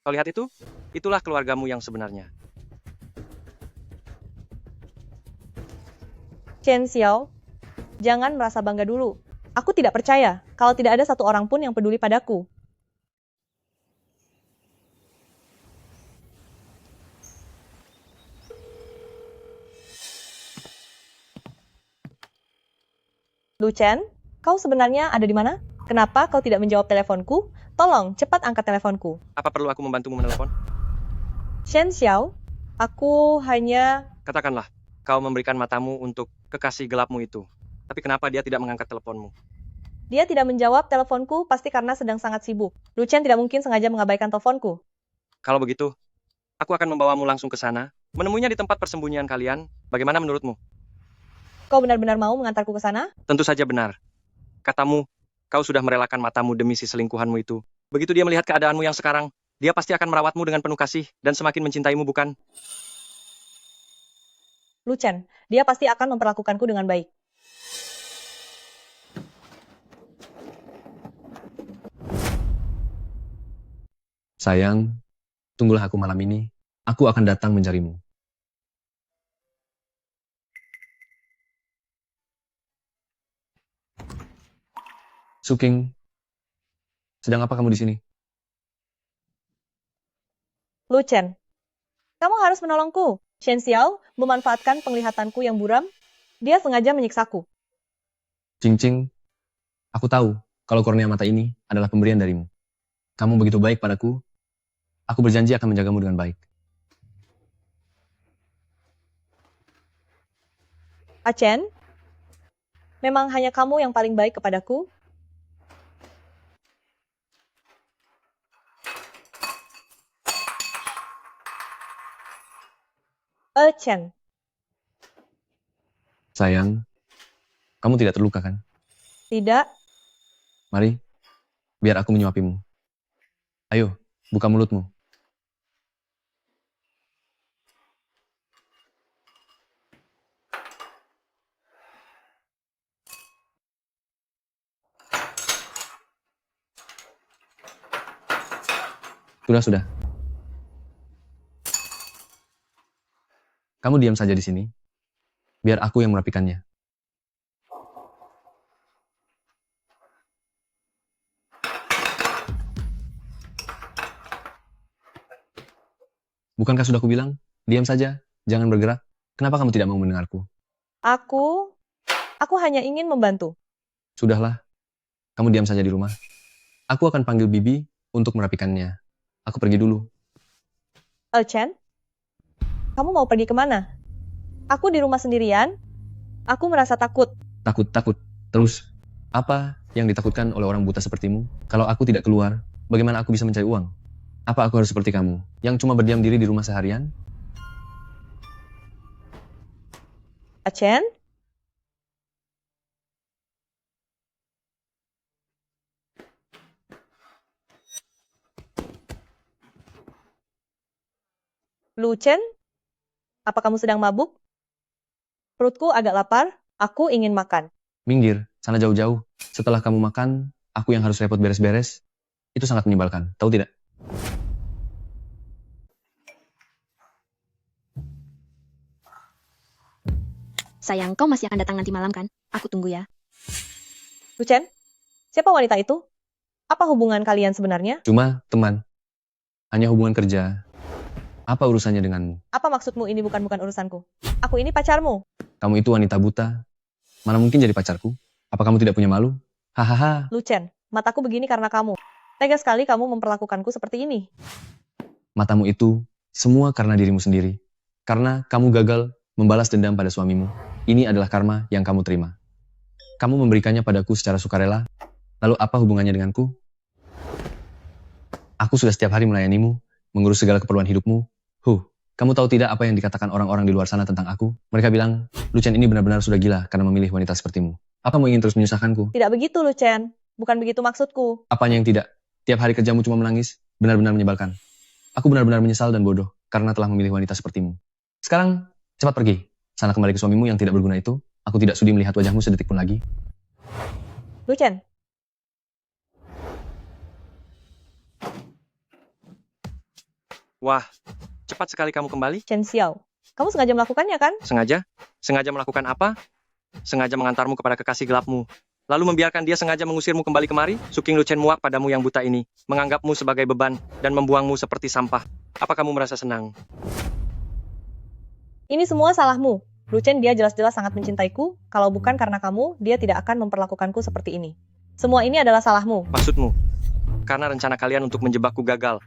Speaker 3: kau lihat itu? Itulah keluargamu yang sebenarnya.
Speaker 2: Chen Xiao, jangan merasa bangga dulu. Aku tidak percaya kalau tidak ada satu orang pun yang peduli padaku. Lu Chen, kau sebenarnya ada di mana? Kenapa kau tidak menjawab teleponku? Tolong, cepat angkat teleponku.
Speaker 3: Apa perlu aku membantumu menelepon?
Speaker 2: Shen Xiao, aku hanya...
Speaker 3: Katakanlah, kau memberikan matamu untuk kekasih gelapmu itu. Tapi kenapa dia tidak mengangkat teleponmu?
Speaker 2: Dia tidak menjawab teleponku pasti karena sedang sangat sibuk. Lu Chen tidak mungkin sengaja mengabaikan teleponku.
Speaker 3: Kalau begitu, aku akan membawamu langsung ke sana, menemuinya di tempat persembunyian kalian. Bagaimana menurutmu?
Speaker 2: Kau benar-benar mau mengantarku ke sana?
Speaker 3: Tentu saja benar. Katamu, kau sudah merelakan matamu demi si selingkuhanmu itu. Begitu dia melihat keadaanmu yang sekarang, dia pasti akan merawatmu dengan penuh kasih dan semakin mencintaimu, bukan?
Speaker 2: Lu Chen, dia pasti akan memperlakukanku dengan baik.
Speaker 4: Sayang, tunggulah aku malam ini. Aku akan datang mencarimu. Su King, sedang apa kamu di sini?
Speaker 2: Lu Chen, Kamu harus menolongku. Shen Xiao memanfaatkan penglihatanku yang buram. Dia sengaja menyiksaku.
Speaker 4: Cing-cing, aku tahu kalau kornea mata ini adalah pemberian darimu. Kamu begitu baik padaku, aku berjanji akan menjagamu dengan baik.
Speaker 2: Achen, memang hanya kamu yang paling baik kepadaku? Achen,
Speaker 4: Sayang, kamu tidak terluka kan?
Speaker 2: tidak.
Speaker 4: Mari, biar aku menyuapimu. Ayo, buka mulutmu. Sudah. Kamu diam saja di sini. Biar aku yang merapikannya. Bukankah sudah kubilang? Diam saja, jangan bergerak. Kenapa kamu tidak mau mendengarku?
Speaker 2: Aku hanya ingin membantu.
Speaker 4: Sudahlah, kamu diam saja di rumah. Aku akan panggil Bibi untuk merapikannya. Aku pergi dulu.
Speaker 2: Achen, kamu mau pergi kemana? Aku di rumah sendirian. Aku merasa takut.
Speaker 4: Takut. Terus, apa yang ditakutkan oleh orang buta sepertimu? Kalau aku tidak keluar, bagaimana aku bisa mencari uang? Apa aku harus seperti kamu, yang cuma berdiam diri di rumah seharian?
Speaker 2: Achen? Lu Chen? Apa kamu sedang mabuk? Perutku agak lapar, aku ingin makan.
Speaker 4: Minggir, sana jauh-jauh. Setelah kamu makan, aku yang harus repot beres-beres. Itu sangat menyebalkan, tahu tidak?
Speaker 8: Sayang, kau masih akan datang nanti malam kan? Aku tunggu ya.
Speaker 2: Lu Chen? Siapa wanita itu? Apa hubungan kalian sebenarnya?
Speaker 4: Cuma teman. Hanya hubungan kerja. Apa urusannya denganmu?
Speaker 2: Apa maksudmu ini bukan urusanku? Aku ini pacarmu.
Speaker 4: Kamu itu wanita buta. Mana mungkin jadi pacarku? Apa kamu tidak punya malu? Hahaha.
Speaker 2: Lu Chen, mataku begini karena kamu. Tega sekali kamu memperlakukanku seperti ini.
Speaker 4: Matamu itu semua karena dirimu sendiri. Karena kamu gagal membalas dendam pada suamimu. Ini adalah karma yang kamu terima. Kamu memberikannya padaku secara sukarela. Lalu apa hubungannya denganku? Aku sudah setiap hari melayanimu, mengurus segala keperluan hidupmu. Kamu tahu tidak apa yang dikatakan orang-orang di luar sana tentang aku? Mereka bilang, Lu Chen ini benar-benar sudah gila karena memilih wanita sepertimu. Apa mau ingin terus menyusahkanku?
Speaker 2: Tidak begitu, Lu Chen. Bukan begitu maksudku.
Speaker 4: Apanya yang tidak? Tiap hari kerjamu cuma menangis, benar-benar menyebalkan. Aku benar-benar menyesal dan bodoh karena telah memilih wanita sepertimu. Sekarang, cepat pergi. Sana kembali ke suamimu yang tidak berguna itu. Aku tidak sudi melihat wajahmu sedetik pun lagi.
Speaker 2: Lu Chen,
Speaker 3: Wah, cepat sekali kamu kembali.
Speaker 2: Chen Xiao. Kamu sengaja melakukannya kan?
Speaker 3: Sengaja? Sengaja melakukan apa? Sengaja mengantarmu kepada kekasih gelapmu. Lalu membiarkan dia sengaja mengusirmu kembali kemari? Suking Lu Chen muak padamu yang buta ini, menganggapmu sebagai beban, dan membuangmu seperti sampah. Apa kamu merasa senang?
Speaker 2: Ini semua salahmu. Lu Chen dia jelas-jelas sangat mencintaiku. Kalau bukan karena kamu, dia tidak akan memperlakukanku seperti ini. Semua ini adalah salahmu.
Speaker 3: Maksudmu? Karena rencana kalian untuk menjebakku gagal.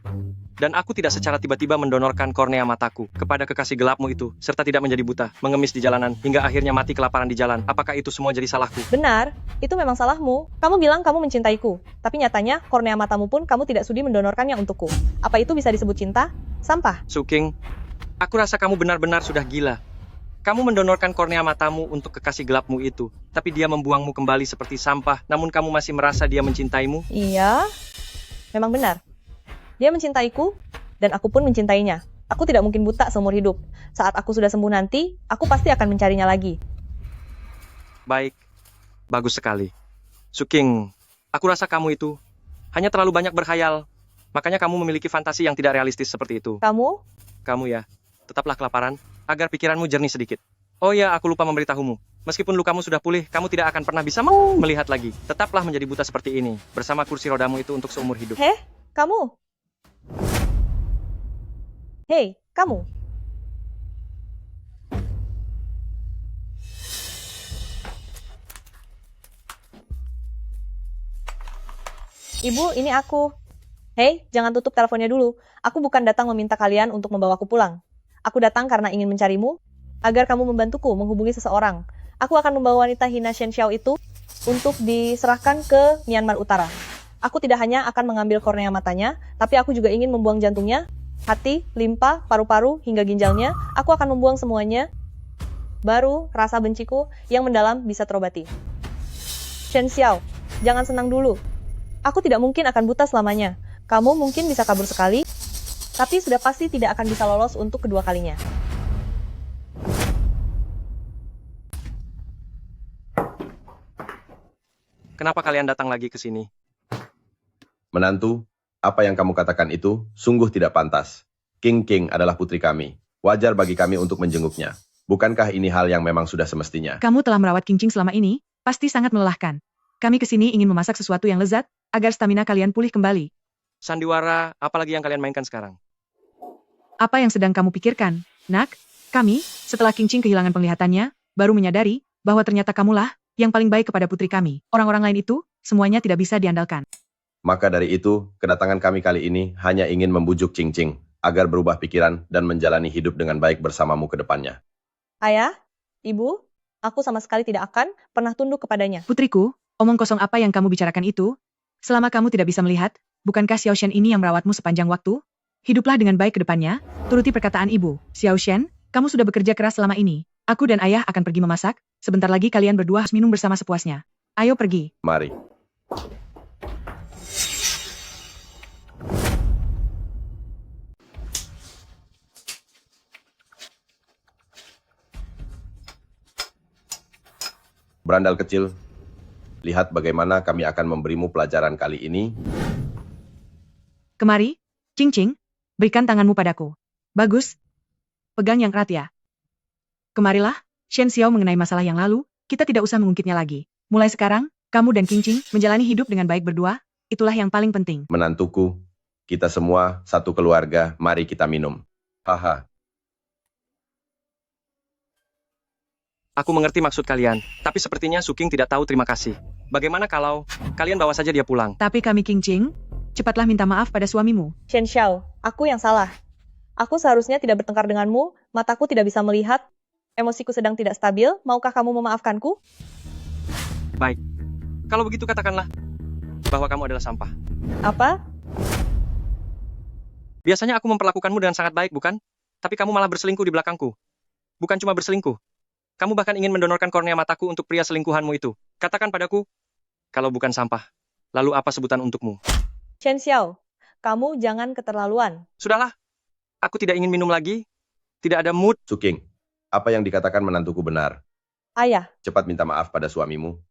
Speaker 3: Dan aku tidak secara tiba-tiba mendonorkan kornea mataku kepada kekasih gelapmu itu, serta tidak menjadi buta, mengemis di jalanan, hingga akhirnya mati kelaparan di jalan. Apakah itu semua jadi salahku?
Speaker 2: Benar, itu memang salahmu. Kamu bilang kamu mencintaiku, tapi nyatanya kornea matamu pun kamu tidak sudi mendonorkannya untukku. Apa itu bisa disebut cinta? Sampah.
Speaker 3: Suking, aku rasa kamu benar-benar sudah gila. Kamu mendonorkan kornea matamu untuk kekasih gelapmu itu, tapi dia membuangmu kembali seperti sampah, namun kamu masih merasa dia mencintaimu?
Speaker 2: Iya, memang benar. Dia mencintaiku, dan aku pun mencintainya. Aku tidak mungkin buta seumur hidup. Saat aku sudah sembuh nanti, aku pasti akan mencarinya lagi.
Speaker 3: Baik, bagus sekali. Suking, aku rasa kamu itu hanya terlalu banyak berkhayal. Makanya kamu memiliki fantasi yang tidak realistis seperti itu. Kamu ya, tetaplah kelaparan, agar pikiranmu jernih sedikit. Oh ya, aku lupa memberitahumu. Meskipun lukamu sudah pulih, kamu tidak akan pernah bisa melihat lagi. Tetaplah menjadi buta seperti ini, bersama kursi rodamu itu untuk seumur hidup.
Speaker 2: Hei, kamu. Hei, kamu. Ibu, ini aku. Hei, jangan tutup teleponnya dulu. Aku bukan datang meminta kalian untuk membawaku pulang. Aku datang karena ingin mencarimu, agar kamu membantuku menghubungi seseorang. Aku akan membawa wanita hina Shen Xiao itu untuk diserahkan ke Myanmar Utara. Aku tidak hanya akan mengambil kornea matanya, tapi aku juga ingin membuang jantungnya, hati, limpa, paru-paru, hingga ginjalnya. Aku akan membuang semuanya. Baru rasa benciku yang mendalam bisa terobati. Shen Xiao, jangan senang dulu. Aku tidak mungkin akan buta selamanya. Kamu mungkin bisa kabur sekali, tapi sudah pasti tidak akan bisa lolos untuk kedua kalinya.
Speaker 3: Kenapa kalian datang lagi ke sini?
Speaker 9: Menantu, apa yang kamu katakan itu sungguh tidak pantas. King adalah putri kami. Wajar bagi kami untuk menjenguknya. Bukankah ini hal yang memang sudah semestinya?
Speaker 1: Kamu telah merawat King selama ini, pasti sangat melelahkan. Kami kesini ingin memasak sesuatu yang lezat, agar stamina kalian pulih kembali.
Speaker 3: Sandiwara, apalagi yang kalian mainkan sekarang?
Speaker 1: Apa yang sedang kamu pikirkan, nak? Kami, setelah King kehilangan penglihatannya, baru menyadari bahwa ternyata kamulah yang paling baik kepada putri kami. Orang-orang lain itu, semuanya tidak bisa diandalkan.
Speaker 9: Maka dari itu, kedatangan kami kali ini hanya ingin membujuk King agar berubah pikiran dan menjalani hidup dengan baik bersamamu ke depannya.
Speaker 2: Ayah, ibu, aku sama sekali tidak akan pernah tunduk kepadanya.
Speaker 1: Putriku, omong kosong apa yang kamu bicarakan itu? Selama kamu tidak bisa melihat, bukankah Xiao Shen ini yang merawatmu sepanjang waktu? Hiduplah dengan baik ke depannya, turuti perkataan ibu. Xiao Shen, kamu sudah bekerja keras selama ini. Aku dan ayah akan pergi memasak, sebentar lagi kalian berdua harus minum bersama sepuasnya. Ayo pergi.
Speaker 9: Mari. Berandal kecil, lihat bagaimana kami akan memberimu pelajaran kali ini.
Speaker 1: Kemari, Cing, berikan tanganmu padaku. Bagus. Pegang yang erat ya. Kemarilah, Shen Xiao mengenai masalah yang lalu, kita tidak usah mengungkitnya lagi. Mulai sekarang, kamu dan King menjalani hidup dengan baik berdua, itulah yang paling penting.
Speaker 9: Menantuku, kita semua satu keluarga, mari kita minum. Haha.
Speaker 3: Aku mengerti maksud kalian, tapi sepertinya Suking tidak tahu terima kasih. Bagaimana kalau kalian bawa saja dia pulang?
Speaker 1: Tapi kami King cepatlah minta maaf pada suamimu.
Speaker 2: Shen Xiao, aku yang salah. Aku seharusnya tidak bertengkar denganmu, mataku tidak bisa melihat, emosiku sedang tidak stabil, maukah kamu memaafkanku?
Speaker 3: Baik. Kalau begitu katakanlah bahwa kamu adalah sampah.
Speaker 2: Apa?
Speaker 3: Biasanya aku memperlakukanmu dengan sangat baik, bukan? Tapi kamu malah berselingkuh di belakangku. Bukan cuma berselingkuh. Kamu bahkan ingin mendonorkan kornea mataku untuk pria selingkuhanmu itu. Katakan padaku, kalau bukan sampah, lalu apa sebutan untukmu?
Speaker 2: Shen Xiao, kamu jangan keterlaluan.
Speaker 3: Sudahlah, aku tidak ingin minum lagi. Tidak ada mood.
Speaker 9: Suking, apa yang dikatakan menantuku benar.
Speaker 2: Ayah,
Speaker 9: Cepat minta maaf pada suamimu.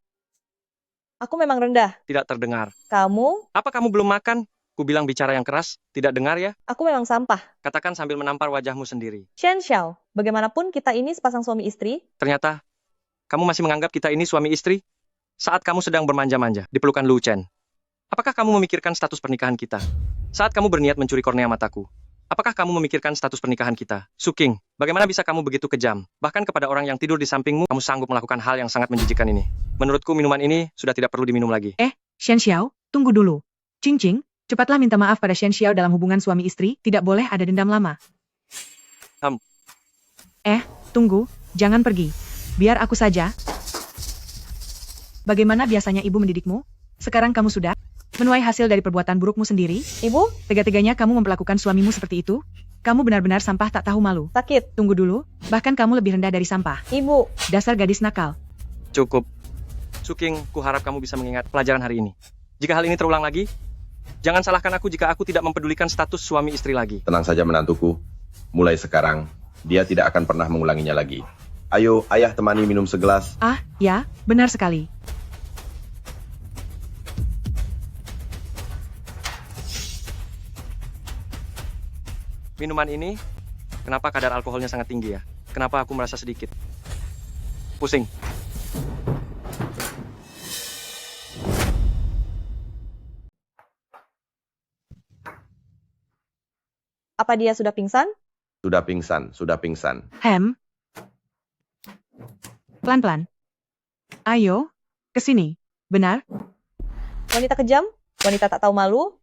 Speaker 2: aku memang rendah.
Speaker 3: Tidak terdengar.
Speaker 2: Kamu,
Speaker 3: Apa kamu belum makan? Ku bilang bicara yang keras, tidak dengar ya?
Speaker 2: aku memang sampah.
Speaker 3: Katakan sambil menampar wajahmu sendiri.
Speaker 2: Shen Xiao, bagaimanapun kita ini sepasang suami istri,
Speaker 3: Ternyata, kamu masih menganggap kita ini suami istri? Saat kamu sedang bermanja-manja di pelukan Lu Chen. Apakah kamu memikirkan status pernikahan kita? Saat kamu berniat mencuri kornea mataku, apakah kamu memikirkan status pernikahan kita? Suking, bagaimana bisa kamu begitu kejam? Bahkan kepada orang yang tidur di sampingmu, kamu sanggup melakukan hal yang sangat menjijikan ini. Menurutku minuman ini sudah tidak perlu diminum lagi.
Speaker 1: Shen Xiao, tunggu dulu. Cing, cepatlah minta maaf pada Shen Xiao dalam hubungan suami istri, tidak boleh ada dendam lama. Tunggu, jangan pergi. Biar aku saja. Bagaimana biasanya ibu mendidikmu? Sekarang kamu sudah menuai hasil dari perbuatan burukmu sendiri?
Speaker 2: ibu,
Speaker 1: Tega-teganya kamu memperlakukan suamimu seperti itu? Kamu benar-benar sampah tak tahu malu.
Speaker 2: sakit.
Speaker 1: Tunggu dulu, bahkan kamu lebih rendah dari sampah.
Speaker 2: Ibu,
Speaker 1: Dasar gadis nakal.
Speaker 3: Cukup. Suking, kuharap kamu bisa mengingat pelajaran hari ini. Jika hal ini terulang lagi, jangan salahkan aku jika aku tidak mempedulikan status suami istri lagi.
Speaker 9: Tenang saja menantuku. Mulai sekarang, dia tidak akan pernah mengulanginya lagi. Ayo, ayah temani minum segelas.
Speaker 1: Ya, benar sekali.
Speaker 3: Minuman ini, kenapa kadar alkoholnya sangat tinggi ya? Kenapa aku merasa sedikit pusing?
Speaker 2: apa dia sudah pingsan?
Speaker 9: Sudah pingsan.
Speaker 1: Pelan-pelan. Ayo, ke sini. Benar?
Speaker 2: Wanita kejam? Wanita tak tahu malu,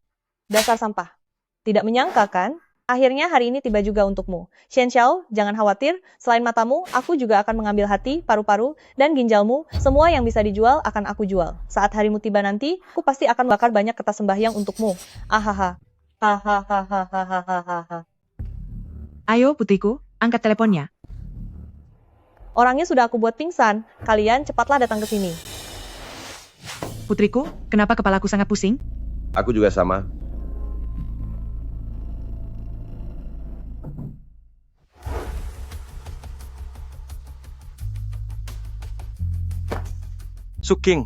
Speaker 2: dasar sampah. Tidak menyangka kan? Akhirnya hari ini tiba juga untukmu. Shen Xiao, jangan khawatir, selain matamu, aku juga akan mengambil hati, paru-paru, dan ginjalmu. Semua yang bisa dijual akan aku jual. Saat harimu tiba nanti, aku pasti akan bakar banyak kertas sembahyang untukmu. Ahaha. Hahaha.
Speaker 1: Ayo putriku, angkat teleponnya.
Speaker 2: Orangnya sudah aku buat pingsan. Kalian cepatlah datang ke sini.
Speaker 1: Putriku, kenapa kepalaku sangat pusing?
Speaker 9: Aku juga sama.
Speaker 3: Suking,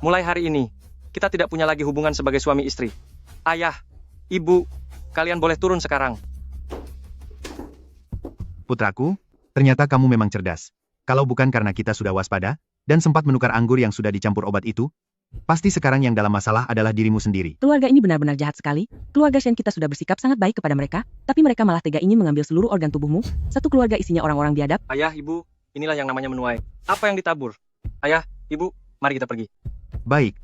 Speaker 3: mulai hari ini, kita tidak punya lagi hubungan sebagai suami istri. Ayah, ibu, kalian boleh turun sekarang.
Speaker 5: Putraku, ternyata kamu memang cerdas. Kalau bukan karena kita sudah waspada, dan sempat menukar anggur yang sudah dicampur obat itu, pasti sekarang yang dalam masalah adalah dirimu sendiri.
Speaker 6: Keluarga ini benar-benar jahat sekali. Keluarga Shen kita sudah bersikap sangat baik kepada mereka, tapi mereka malah tega ingin mengambil seluruh organ tubuhmu. Satu keluarga isinya orang-orang biadab.
Speaker 3: Ayah, ibu, inilah yang namanya menuai. Apa yang ditabur? Ayah, ibu, mari kita pergi.
Speaker 5: Baik,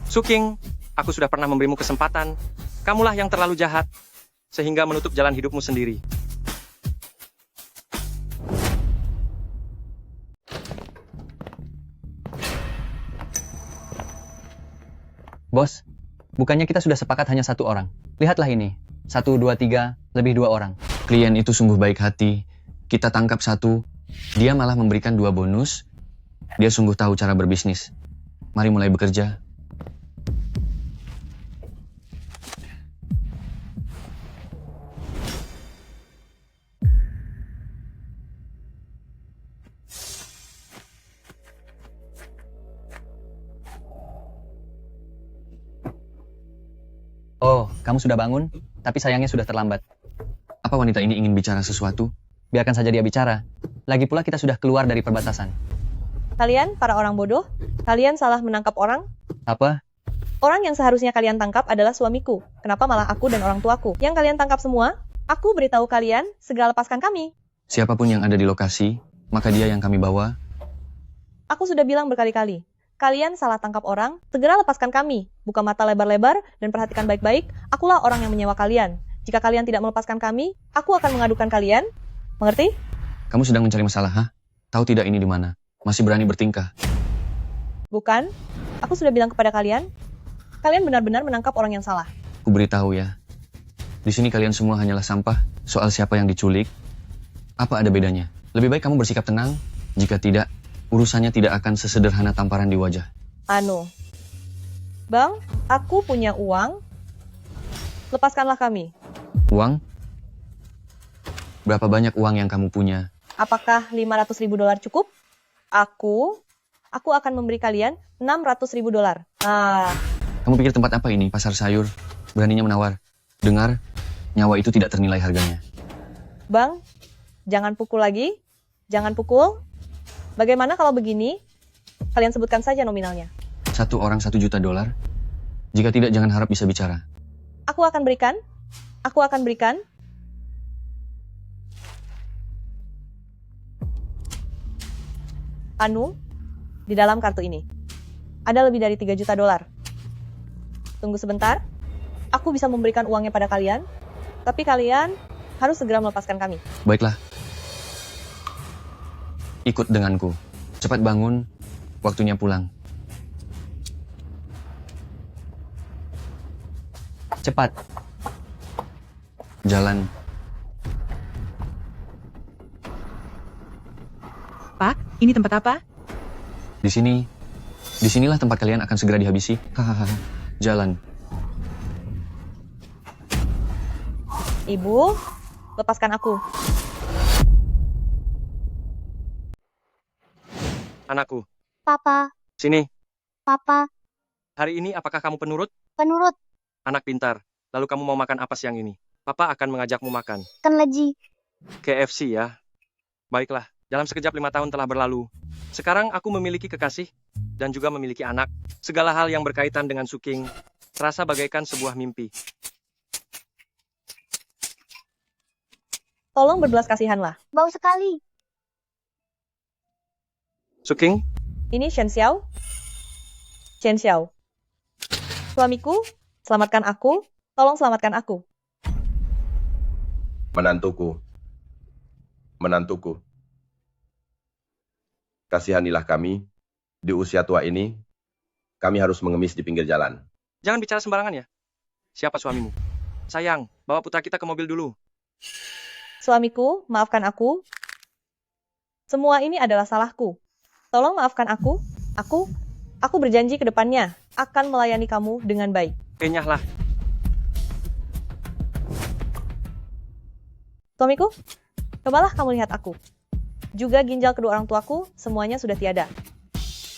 Speaker 3: Suking, aku sudah pernah memberimu kesempatan. Kamulah yang terlalu jahat, sehingga menutup jalan hidupmu sendiri.
Speaker 4: Bos, bukannya kita sudah sepakat hanya satu orang? Lihatlah ini. 1, 2, 3, lebih 2 orang. Klien itu sungguh baik hati. Kita tangkap 1, dia malah memberikan 2 bonus. Dia sungguh tahu cara berbisnis. Mari mulai bekerja. Oh, kamu sudah bangun? Tapi sayangnya sudah terlambat. Apa wanita ini ingin bicara sesuatu? Biarkan saja dia bicara. Lagi pula kita sudah keluar dari perbatasan.
Speaker 2: Kalian, para orang bodoh, kalian salah menangkap orang.
Speaker 4: Apa?
Speaker 2: Orang yang seharusnya kalian tangkap adalah suamiku. Kenapa malah aku dan orang tuaku? Yang kalian tangkap semua, aku beritahu kalian, segera lepaskan kami.
Speaker 4: Siapapun yang ada di lokasi, maka dia yang kami bawa.
Speaker 2: Aku sudah bilang berkali-kali. Kalian salah tangkap orang, segera lepaskan kami. Buka mata lebar-lebar dan perhatikan baik-baik, akulah orang yang menyewa kalian. Jika kalian tidak melepaskan kami, aku akan mengadukan kalian. Mengerti?
Speaker 4: Kamu sedang mencari masalah, ha? Tahu tidak ini di mana? Masih berani bertingkah.
Speaker 2: Bukan? Aku sudah bilang kepada kalian, kalian benar-benar menangkap orang yang salah.
Speaker 4: Aku beritahu ya. Di sini kalian semua hanyalah sampah. Soal siapa yang diculik, apa ada bedanya? Lebih baik kamu bersikap tenang. Jika tidak, urusannya tidak akan sesederhana tamparan di wajah.
Speaker 2: Bang, aku punya uang. Lepaskanlah kami.
Speaker 4: Uang? Berapa banyak uang yang kamu punya?
Speaker 2: Apakah 500.000 dolar cukup? Aku akan memberi kalian 600.000 dolar.
Speaker 4: Kamu pikir tempat apa ini? Pasar sayur? Beraninya menawar. Dengar, nyawa itu tidak ternilai harganya.
Speaker 2: Bang, jangan pukul lagi. Jangan pukul. Bagaimana kalau begini? Kalian sebutkan saja nominalnya.
Speaker 4: 1 orang 1 juta dolar? Jika tidak, jangan harap bisa bicara.
Speaker 2: Aku akan berikan. Di dalam kartu ini. Ada lebih dari 3 juta dolar. Tunggu sebentar. Aku bisa memberikan uangnya pada kalian. Tapi kalian harus segera melepaskan kami.
Speaker 4: Baiklah. Ikut denganku. Cepat bangun. Waktunya pulang. Cepat. Jalan.
Speaker 1: Pak, ini tempat apa?
Speaker 4: Di sini. Disinilah tempat kalian akan segera dihabisi. Hahaha. Jalan.
Speaker 2: Ibu, lepaskan aku.
Speaker 3: Anakku,
Speaker 8: Papa,
Speaker 3: sini.
Speaker 8: Papa,
Speaker 3: Hari ini apakah kamu penurut?
Speaker 8: penurut,
Speaker 3: Anak pintar. Lalu kamu mau makan apa siang ini? Papa akan mengajakmu makan.
Speaker 8: kenleji.
Speaker 3: KFC ya. Baiklah, dalam sekejap 5 tahun telah berlalu. Sekarang aku memiliki kekasih dan juga memiliki anak. Segala hal yang berkaitan dengan Suking terasa bagaikan sebuah mimpi.
Speaker 2: Tolong berbelas kasihanlah.
Speaker 8: Bau sekali.
Speaker 3: Suking,
Speaker 2: Ini Shen Xiao. Chen Xiao. Suamiku, selamatkan aku. Tolong selamatkan aku.
Speaker 9: Menantuku. Menantuku. Kasihanilah kami. Di usia tua ini, kami harus mengemis di pinggir jalan.
Speaker 3: Jangan bicara sembarangan ya. Siapa suamimu? Sayang, bawa putra kita ke mobil dulu.
Speaker 2: Suamiku, maafkan aku. Semua ini adalah salahku. Tolong maafkan aku. Aku berjanji ke depannya akan melayani kamu dengan baik.
Speaker 3: Kenyahlah.
Speaker 2: Suamiku, cobalah kamu lihat aku. Juga ginjal kedua orang tuaku, semuanya sudah tiada.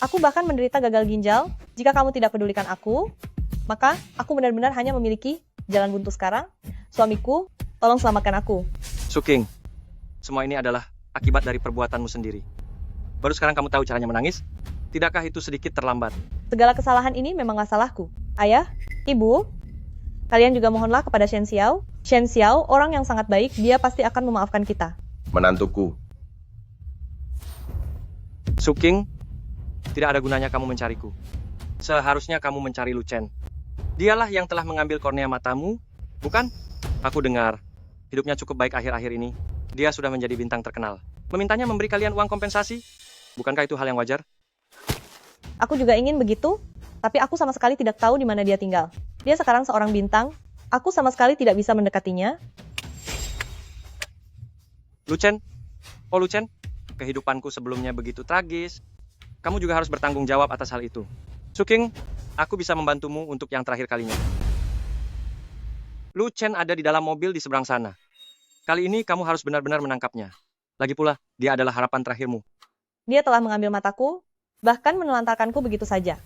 Speaker 2: Aku bahkan menderita gagal ginjal. Jika kamu tidak pedulikan aku, maka aku benar-benar hanya memiliki jalan buntu sekarang. Suamiku, tolong selamatkan aku.
Speaker 3: Suking, semua ini adalah akibat dari perbuatanmu sendiri. Baru sekarang kamu tahu caranya menangis? Tidakkah itu sedikit terlambat?
Speaker 2: Segala kesalahan ini memanglah salahku. Ayah, ibu, kalian juga mohonlah kepada Shen Xiao. Shen Xiao, orang yang sangat baik, dia pasti akan memaafkan kita.
Speaker 9: Menantuku.
Speaker 3: Suking, tidak ada gunanya kamu mencariku. Seharusnya kamu mencari Lu Chen. Dialah yang telah mengambil kornea matamu, bukan? Aku dengar, hidupnya cukup baik akhir-akhir ini. Dia sudah menjadi bintang terkenal. Memintanya memberi kalian uang kompensasi? Bukankah itu hal yang wajar?
Speaker 2: Aku juga ingin begitu, tapi aku sama sekali tidak tahu di mana dia tinggal. Dia sekarang seorang bintang, aku sama sekali tidak bisa mendekatinya.
Speaker 3: Lu Chen? Oh Lu Chen, kehidupanku sebelumnya begitu tragis. Kamu juga harus bertanggung jawab atas hal itu. Suking, aku bisa membantumu untuk yang terakhir kalinya. Lu Chen ada di dalam mobil di seberang sana. Kali ini kamu harus benar-benar menangkapnya. Lagi pula, dia adalah harapan terakhirmu.
Speaker 2: Dia telah mengambil mataku, bahkan menelantarkanku begitu saja.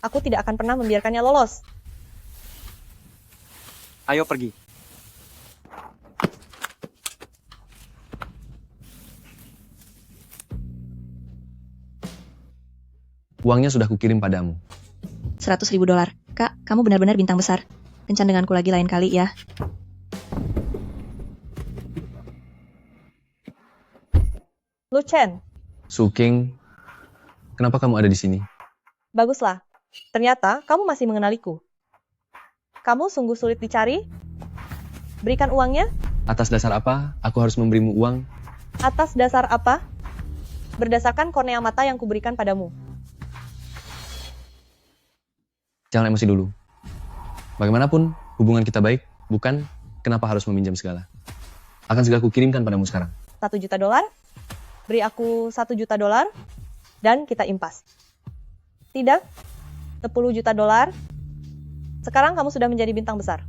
Speaker 2: Aku tidak akan pernah membiarkannya lolos.
Speaker 3: Ayo pergi.
Speaker 4: Uangnya sudah kukirim padamu.
Speaker 11: $100.000. Kak, kamu benar-benar bintang besar. Kencan denganku lagi lain kali ya.
Speaker 2: Lu Chen,
Speaker 4: Suking, kenapa kamu ada di sini?
Speaker 2: baguslah. Ternyata kamu masih mengenaliku. Kamu sungguh sulit dicari. Berikan uangnya.
Speaker 4: Atas dasar apa aku harus memberimu uang?
Speaker 2: Atas dasar apa? Berdasarkan kornea mata yang kuberikan padamu.
Speaker 4: Jangan emosi dulu. Bagaimanapun, hubungan kita baik, bukan? Kenapa harus meminjam segala? Akan segera kukirimkan padamu sekarang.
Speaker 2: $1 juta? Beri aku $1 juta, dan kita impas. Tidak? $10 juta? Sekarang kamu sudah menjadi bintang besar.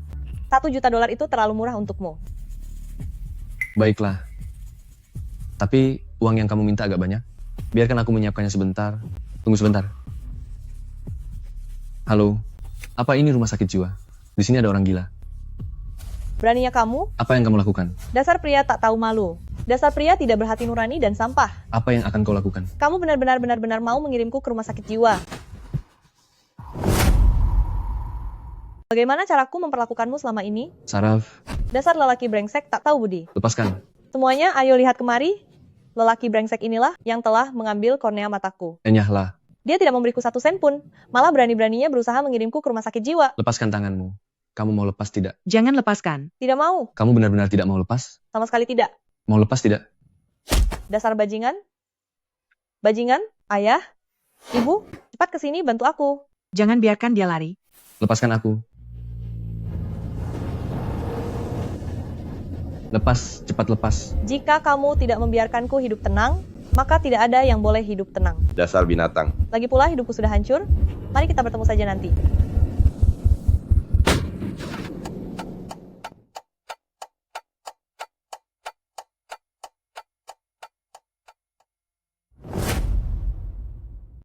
Speaker 2: $1 juta itu terlalu murah untukmu.
Speaker 4: Baiklah. Tapi uang yang kamu minta agak banyak. Biarkan aku menyiapkannya sebentar. Tunggu sebentar. Halo, apa ini rumah sakit jiwa? Di sini ada orang gila.
Speaker 2: Beraninya kamu?
Speaker 4: Apa yang kamu lakukan?
Speaker 2: Dasar pria tak tahu malu. Dasar pria tidak berhati nurani dan sampah.
Speaker 4: Apa yang akan kau lakukan?
Speaker 2: Kamu benar-benar mau mengirimku ke rumah sakit jiwa. Bagaimana caraku memperlakukanmu selama ini?
Speaker 4: Saraf,
Speaker 2: Dasar lelaki brengsek tak tahu budi.
Speaker 4: lepaskan.
Speaker 2: Semuanya ayo lihat kemari. Lelaki brengsek inilah yang telah mengambil kornea mataku.
Speaker 4: Enyahlah,
Speaker 2: Dia tidak memberiku 1 sen pun. Malah berani-beraninya berusaha mengirimku ke rumah sakit jiwa.
Speaker 4: lepaskan tanganmu. Kamu mau lepas tidak?
Speaker 1: Jangan lepaskan.
Speaker 2: Tidak mau.
Speaker 4: Kamu benar-benar tidak mau lepas?
Speaker 2: Sama sekali tidak.
Speaker 4: Mau lepas tidak?
Speaker 2: Dasar bajingan. Bajingan, ayah, ibu, cepat kesini bantu aku.
Speaker 1: Jangan biarkan dia lari.
Speaker 4: Lepaskan aku. Lepas, cepat lepas.
Speaker 2: Jika kamu tidak membiarkanku hidup tenang, maka tidak ada yang boleh hidup tenang.
Speaker 9: Dasar binatang.
Speaker 2: Lagi pula hidupku sudah hancur. Mari kita bertemu saja nanti.